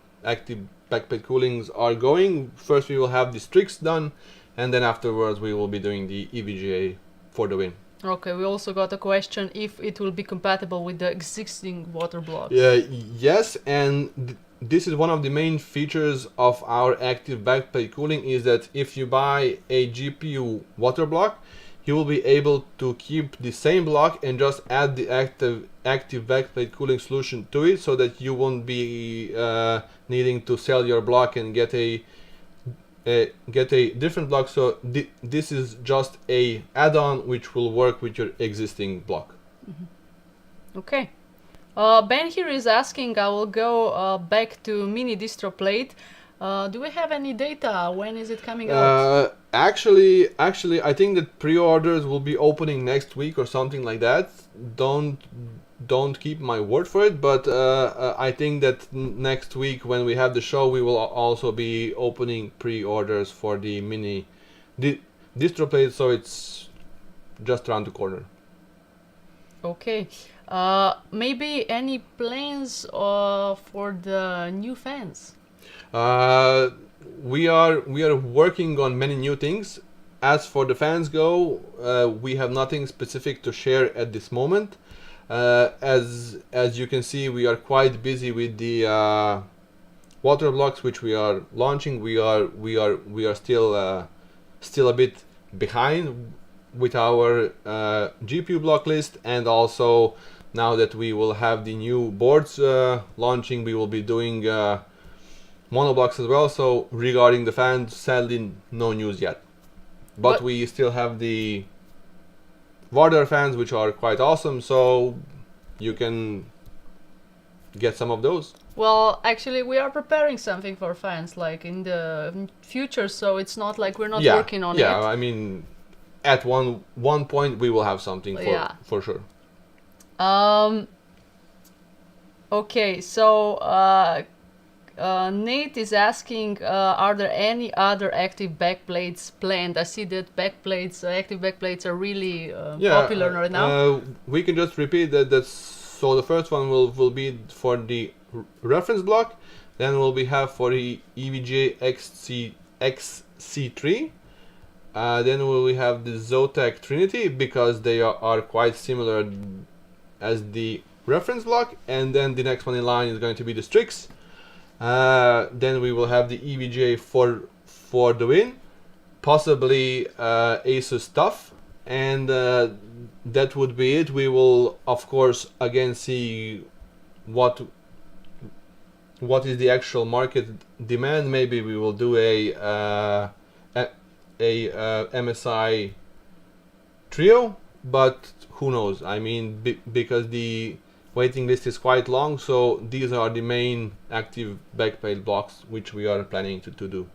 are going, first we will have the Strix done, and then afterwards we will be doing the EVGA for the win. Okay, we also got a question if it will be compatible with the existing water blocks. Yes, and this is one of the main features of our active backplate cooling, is that if you buy a GPU water block, you will be able to keep the same block and just add the active backplate cooling solution to it, so that you won't be needing to sell your block and get a different block. So this is just a add-on which will work with your existing block. Okay. Ben here is asking, I will go back to mini distro plate. Do we have any data? When is it coming out? Actually, I think that pre-orders will be opening next week or something like that. Don't keep my word for it, but I think that next week when we have the show, we will also be opening pre-orders for the mini distro plate, so it's just around the corner. Okay. Maybe any plans for the new fans? We are working on many new things. As for the fans go, we have nothing specific to share at this moment. As you can see, we are quite busy with the water blocks which we are launching. We are still a bit behind with our GPU block list, and also now that we will have the new boards launching, we will be doing monoblocks as well. So regarding the fans, sadly no news yet, but we still have the Vardar fans, which are quite awesome, so you can get some of those. Well, actually, we are preparing something for fans, like in the future, so it's not like we're not working on it. Yeah, I mean, at one point we will have something for sure. Okay, so Nate is asking, are there any other active backplates planned? I see that active backplates are really popular right now. We can just repeat that. So the first one will be for the reference block, then we have for the EVGA XC3, then we have the Zotac Trinity, because they are quite similar as the reference block, and then the next one in line is going to be the Strix. Then we will have the EVGA for the win, possibly Asus stuff, and that would be it. We will of course again see what is the actual market demand. Maybe we will do a MSI trio, but who knows? I mean, because the waiting list is quite long, so these are the main active backplate blocks which we are planning to do.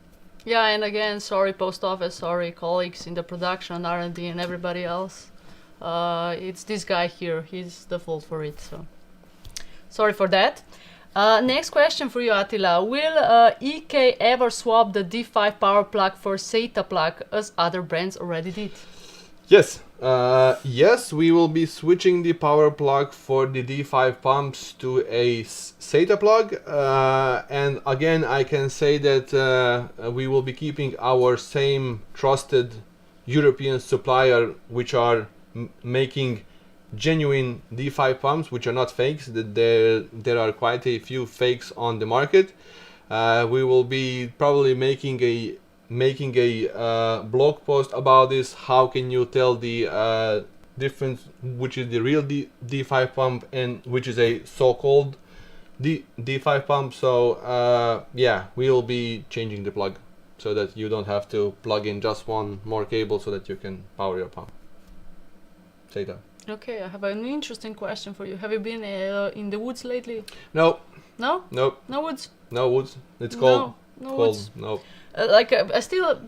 Yeah, and again, sorry post office, sorry colleagues in the production, R&D and everybody else. It's this guy here, he's the fault for it, so sorry for that. Next question for you, Attila. Will EK ever swap the D5 power plug for SATA plug as other brands already did? Yes. Yes, we will be switching the power plug for the D5 pumps to a SATA plug, and again I can say that we will be keeping our same trusted European supplier which are making genuine D5 pumps, which are not fakes. There are quite a few fakes on the market. We will be probably making a blog post about this. How can you tell the difference, which is the real D5 pump and which is a so-called D5 pump? So yeah, we will be changing the plug so that you don't have to plug in just one more cable so that you can power your pump. Say that. Okay, I have an interesting question for you. Have you been in the woods lately? No, No? no, No woods? no woods. It's cold. No Cold. woods. No. I still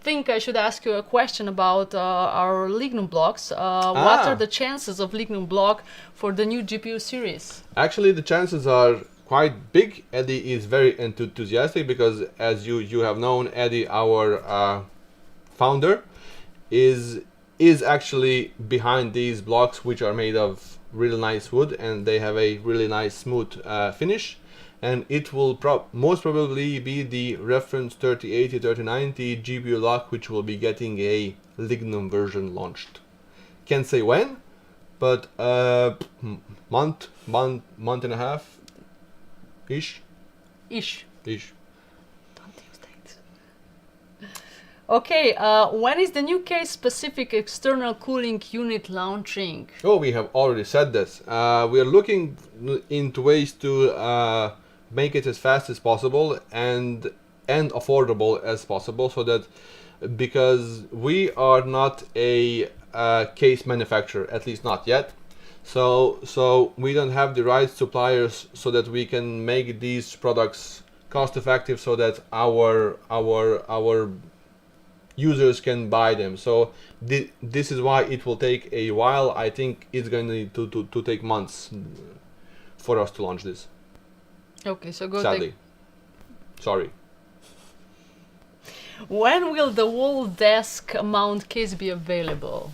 think I should ask you a question about our lignum blocks. What are the chances of lignum block for the new GPU series? Actually, the chances are quite big. Eddie is very enthusiastic because, as you have known, Eddie, our founder, is actually behind these blocks, which are made of really nice wood, and they have a really nice smooth finish. And it will most probably be the reference 3080, 3090 GPU lock, which will be getting a lignum version launched. Can't say when, but month and a half ish. Ish. Don't use dates. Okay, when is the new case-specific external cooling unit launching? Oh, we have already said this. We are looking into ways to make it as fast as possible and affordable as possible, so that, because we are not a case manufacturer, at least not yet, so we don't have the right suppliers so that we can make these products cost effective so that our users can buy them. So this is why it will take a while. I think it's going to take months for us to launch this. Okay, so go Sadly. Sorry. When will the wall desk mount case be available?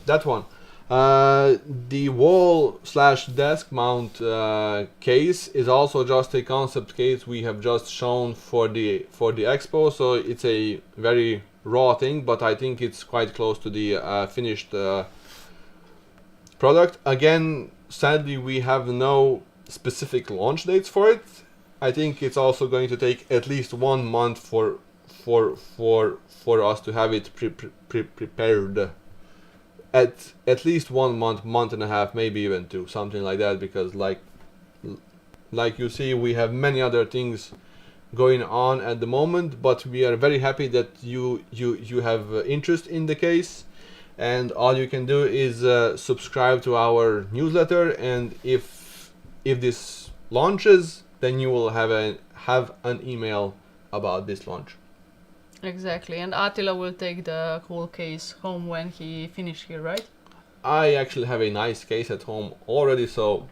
That one. The wall/desk mount case is also just a concept case we have just shown for the expo, so it's a very raw thing, but I think it's quite close to the finished product. Again, sadly, we have no specific launch dates for it. I think it's also going to take at least 1 month for us to have it prepared. At least 1 month and a half, maybe even 2, something like that, because like you see, we have many other things going on at the moment, but we are very happy that you have interest in the case, and all you can do is subscribe to our newsletter, and if this launches, then you will have an email about this launch. Exactly, and Attila will take the whole case home when he finishes here, right? I actually have a nice case at home already, so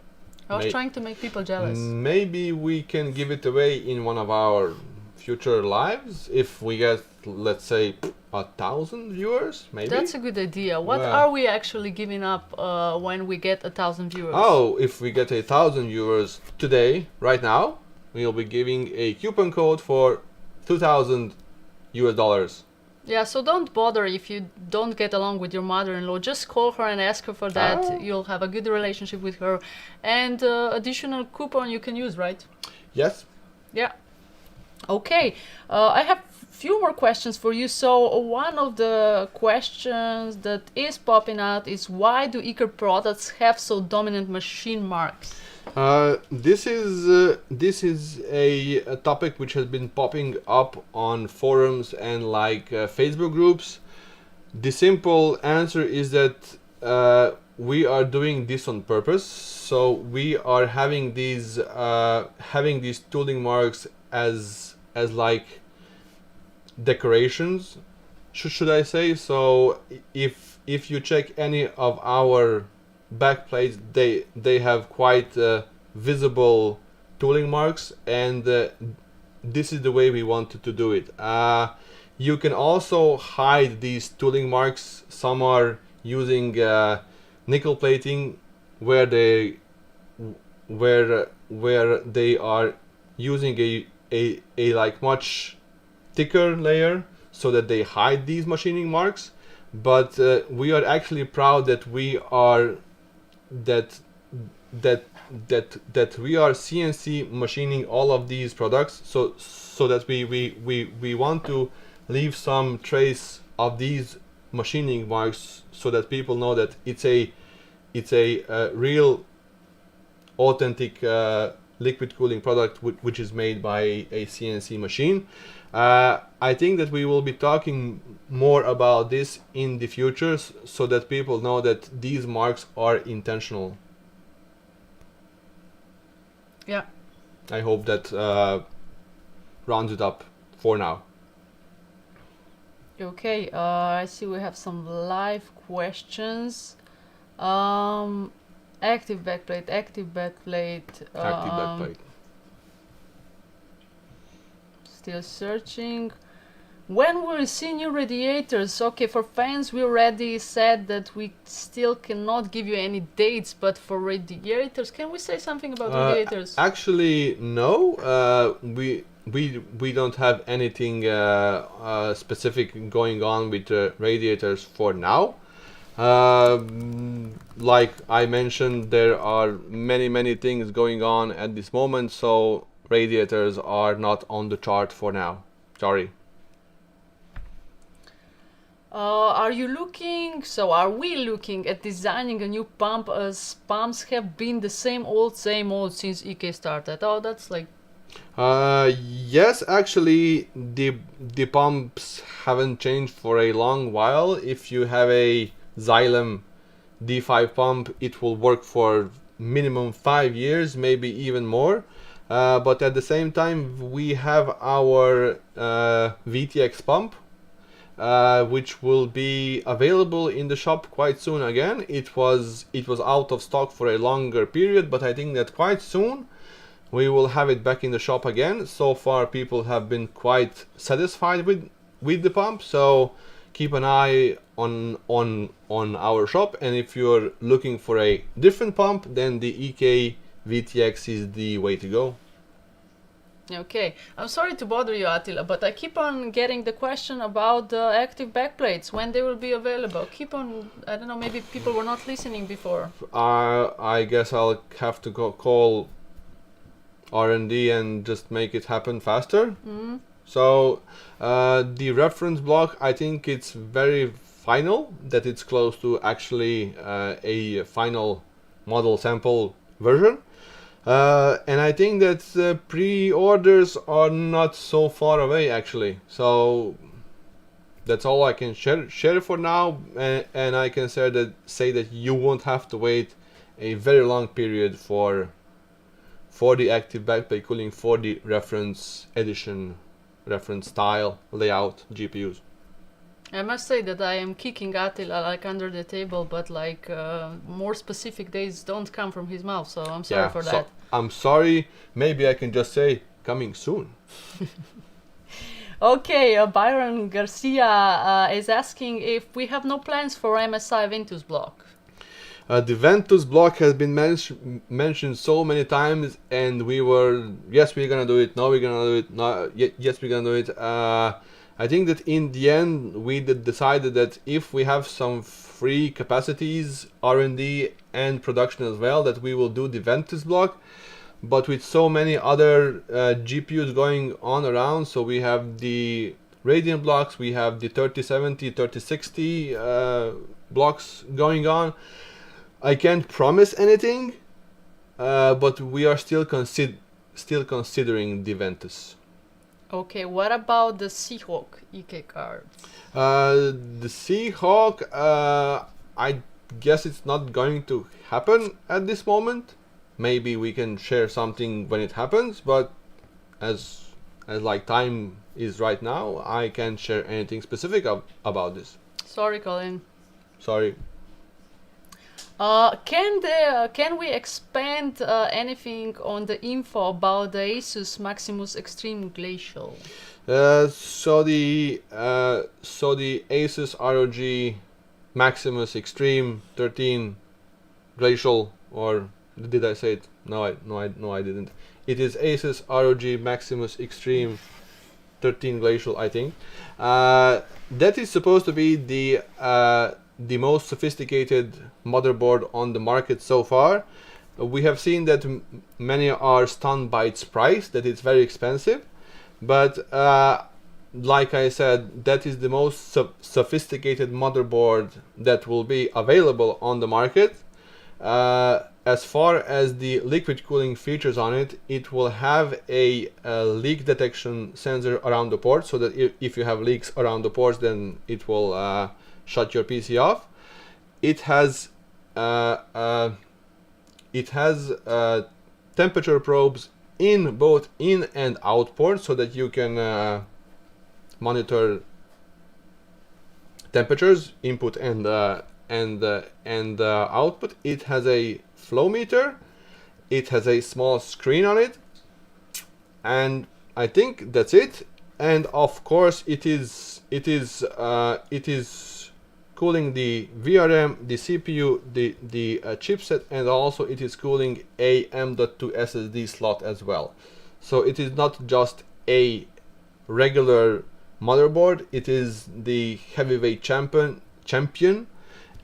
I was trying to make people jealous. maybe we can give it away in one of our future lives if we get, let's say, 1,000 viewers, maybe. That's a good idea. What Yeah. are we actually giving up when we get 1,000 viewers? Oh, if we get 1,000 viewers today, right now, we'll be giving a coupon code for $2,000 US. Yeah, so don't bother if you don't get along with your mother-in-law. Just call her and ask her for that. Oh. You'll have a good relationship with her. And additional coupon you can use, right? Yes. Yeah. Okay, I have few more questions for you. So one of the questions that is popping out is, why do EK products have so dominant machine marks? This is a topic which has been popping up on forums and Facebook groups. The simple answer is that we are doing this on purpose. So we are having these tooling marks as like decorations, should I say. So if you check any of our backplates, they have quite visible tooling marks, and this is the way we wanted to do it. You can also hide these tooling marks. Some are using nickel plating, where they are using a like much thicker layer so that they hide these machining marks. but we are actually proud that we are that we are CNC machining all of these products, so that we want to leave some trace of these machining marks, so that people know that it's a real authentic liquid cooling product which is made by a CNC machine. I think that we will be talking more about this in the future, so that people know that these marks are intentional. Yeah. I hope that rounds it up for now. Okay, I see we have some live questions. Active backplate, active backplate. Active backplate. Still searching. When will we see new radiators? Okay, for fans we already said that we still cannot give you any dates, but for radiators, can we say something about radiators? Actually, no. We don't have anything specific going on with radiators for now. Like I mentioned, there are many things going on at this moment, so radiators are not on the chart for now. Sorry. Are we looking at designing a new pump, as pumps have been the same old since EK started? Oh, that's like... Yes, actually, the pumps haven't changed for a long while. If you have a Xylem D5 pump, it will work for minimum 5 years, maybe even more. But at the same time, we have our VTX pump, which will be available in the shop quite soon again. It was out of stock for a longer period, but I think that quite soon we will have it back in the shop again. So far, people have been quite satisfied with the pump, so keep an eye on our shop. And if you're looking for a different pump, then the EK VTX is the way to go. Okay, I'm sorry to bother you, Attila, but I keep on getting the question about the active backplates, when they will be available. Keep on, I don't know, maybe people were not listening before. I guess I'll have to call R&D and just make it happen faster. Mm. So the reference block, I think it's very final, that it's close to actually a final model sample version. And I think that pre-orders are not so far away actually. So that's all I can share for now, and I can say that you won't have to wait a very long period for the active backplate cooling for the reference edition, reference style, layout GPUs. I must say that I am kicking Attila like under the table, but like more specific days don't come from his mouth, so I'm sorry for that. I'm sorry, maybe I can just say coming soon. Okay, Byron Garcia is asking if we have no plans for MSI Ventus block. The Ventus block has been mentioned so many times, and yes, we're gonna do it, no, we're gonna do it, no, yes, we're gonna do it. I think that in the end we decided that if we have some free capacities, R&D and production as well, that we will do the Ventus block. But with so many other GPUs going on around, so we have the Radeon blocks, we have the 3070, 3060 blocks going on. I can't promise anything, but we are still considering the Ventus. Okay, what about the Seahawk EK cards? The Seahawk, I guess it's not going to happen at this moment. Maybe we can share something when it happens, but as like time is right now, I can't share anything specific about this. Sorry, Colin. Sorry. Can we expand anything on the info about the Asus Maximus Extreme Glacial? So the Asus ROG Maximus Extreme 13 Glacial, or did I say it? No, I didn't. It is Asus ROG Maximus Extreme 13 Glacial, I think. That is supposed to be the most sophisticated motherboard on the market so far. We have seen that many are stunned by its price, that it's very expensive, but like I said, that is the most sophisticated motherboard that will be available on the market. As far as the liquid cooling features on it, it will have a leak detection sensor around the port, so that if you have leaks around the ports, then it will shut your PC off. It has temperature probes in both in and out ports, so that you can monitor temperatures, input and output. It has a flow meter. It has a small screen on it, and I think that's it. And of course, it is cooling the VRM, the CPU, the chipset, and also it is cooling a M.2 SSD slot as well. So it is not just a regular motherboard, it is the heavyweight champion,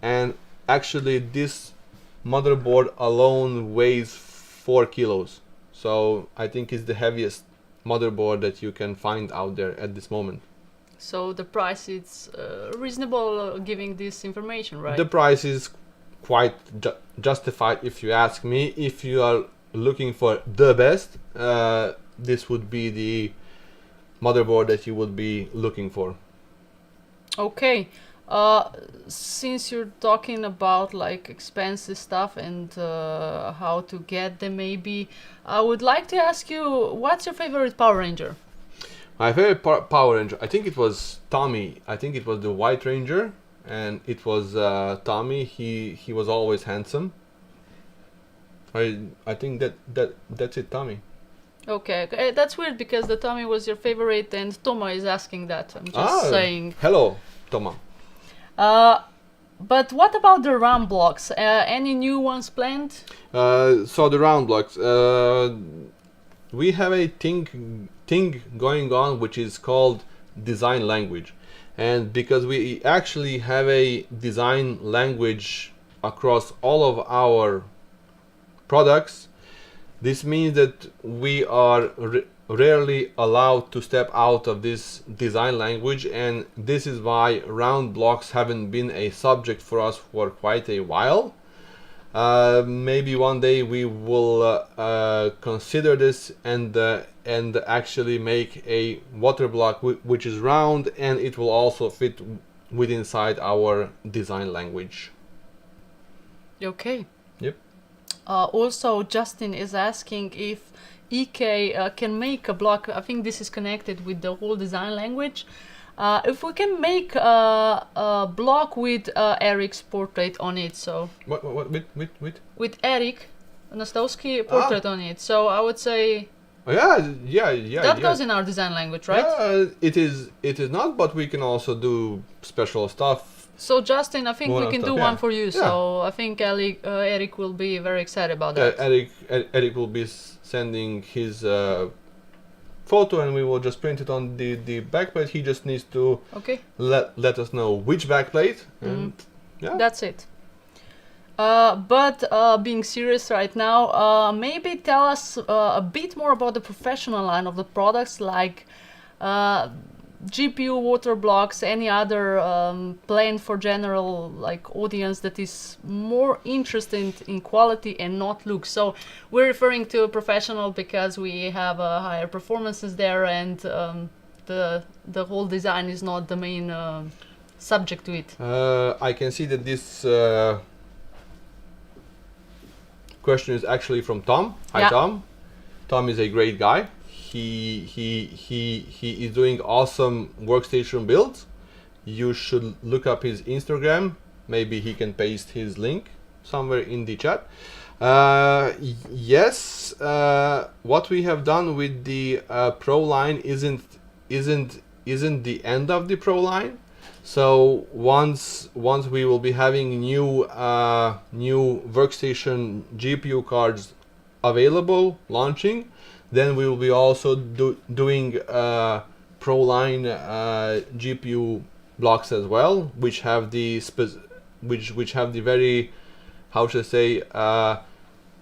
and actually this motherboard alone weighs 4 kilos. So I think it's the heaviest motherboard that you can find out there at this moment. So the price is reasonable giving this information, right? The price is quite justified if you ask me. If you are looking for the best, this would be the motherboard that you would be looking for. Okay. Since you're talking about like expensive stuff and how to get them, maybe I would like to ask you, what's your favorite Power Ranger? My favorite Power Ranger, I think it was Tommy. I think it was the White Ranger, and it was Tommy. He was always handsome. I think that's it, Tommy. Okay, that's weird because the Tommy was your favorite and Toma is asking that. I'm just saying. Hello, Toma. But what about the RAM blocks? Any new ones planned? So the round blocks. We have a thing going on which is called design language, and because we actually have a design language across all of our products, this means that we are rarely allowed to step out of this design language, and this is why round blocks haven't been a subject for us for quite a while. Maybe one day we will consider this and actually make a water block which is round, and it will also fit inside our design language. Okay. Yep. Also, Justin is asking if EK can make a block. I think this is connected with the whole design language. If we can make a block with Eric's portrait on it, so What with Eric Nastowski portrait on it. So I would say that goes in our design language, right? Yeah, it is not, but we can also do special stuff. So Justin, I think we can do one for you. Yeah. So I think Eric will be very excited about that. Eric will be sending his photo, and we will just print it on the backplate. He just needs to let us know which backplate, and that's it. But being serious right now, maybe tell us a bit more about the professional line of the products, like GPU water blocks, any other planned for general like audience that is more interested in quality and not look. So we're referring to professional because we have higher performances there, and the whole design is not the main subject to it. I can see that this question is actually from Tom. Hi, Tom. Tom is a great guy. He is doing awesome workstation builds. You should look up his Instagram. Maybe he can paste his link somewhere in the chat. Yes, what we have done with the Pro line isn't the end of the Pro line. So once we will be having new workstation GPU cards available, launching, then we will be also doing Pro line GPU blocks as well, which have the which have the very, how should I say,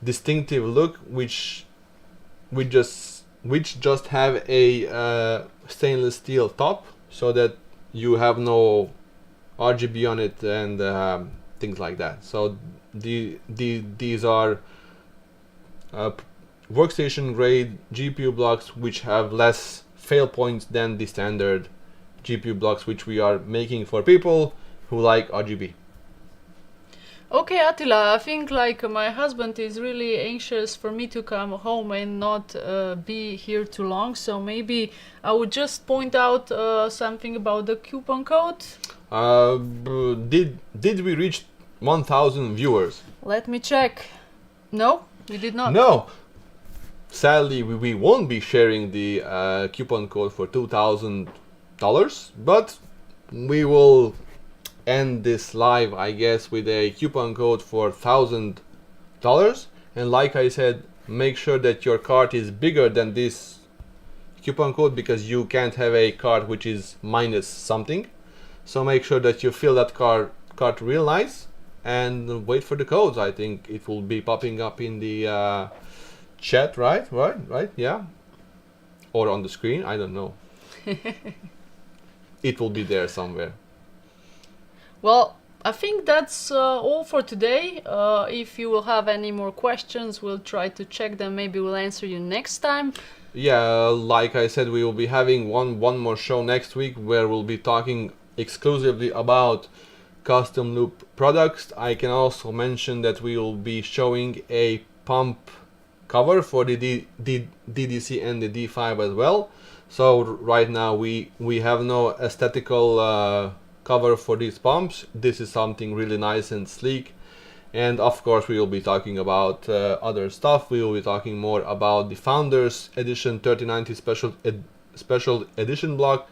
distinctive look, which just have a stainless steel top, so that you have no RGB on it and things like that. So these are workstation grade GPU blocks which have less fail points than the standard GPU blocks which we are making for people who like RGB. Okay, Attila, I think like my husband is really anxious for me to come home and not be here too long, so maybe I would just point out something about the coupon code. Did we reach 1,000 viewers? Let me check. No, we did not. No. Sadly, we won't be sharing the coupon code for $2,000, but we will end this live, I guess, with a coupon code for $1,000. And like I said, make sure that your cart is bigger than this coupon code, because you can't have a cart which is minus something. So make sure that you fill that cart real nice and wait for the codes. I think it will be popping up in the chat, right, yeah, or on the screen, I don't know. It will be there somewhere. Well, I think that's all for today. If you will have any more questions, we'll try to check them. Maybe we'll answer you next time. Yeah, like I said, we will be having one more show next week where we'll be talking exclusively about custom loop products. I can also mention that we will be showing a pump cover for the DDC and the D5 as well. So right now we have no aesthetical cover for these pumps. This is something really nice and sleek. And of course we will be talking about other stuff. We will be talking more about the Founders Edition 3090 special edition block.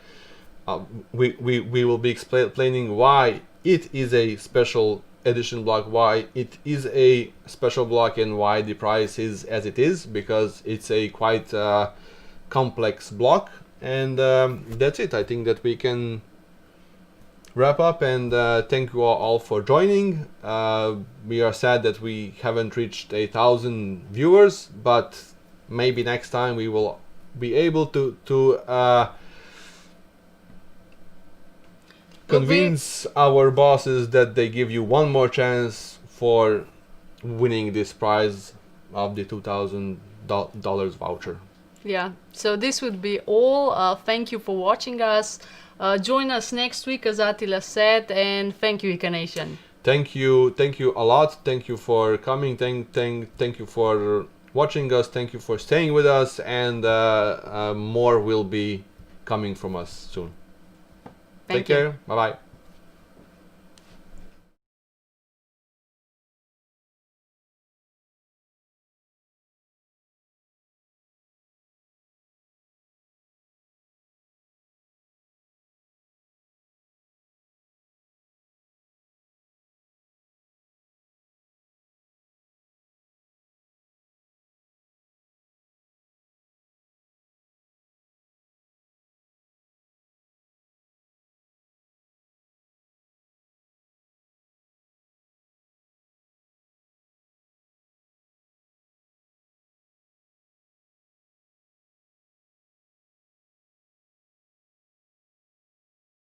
We will be explaining why it is a special edition block, why it is a special block, and why the price is as it is, because it's a quite complex block. And that's it. I think that we can wrap up, and thank you all for joining. We are sad that we haven't reached 1,000 viewers, but maybe next time we will be able to convince our bosses that they give you one more chance for winning this prize of the $2,000 voucher. Yeah, so this would be all. Thank you for watching us. Join us next week, as Attila said, and thank you, EK Nation. Thank you a lot. Thank you for coming. Thank you for watching us. Thank you for staying with us, and more will be coming from us soon. Take care. Bye bye.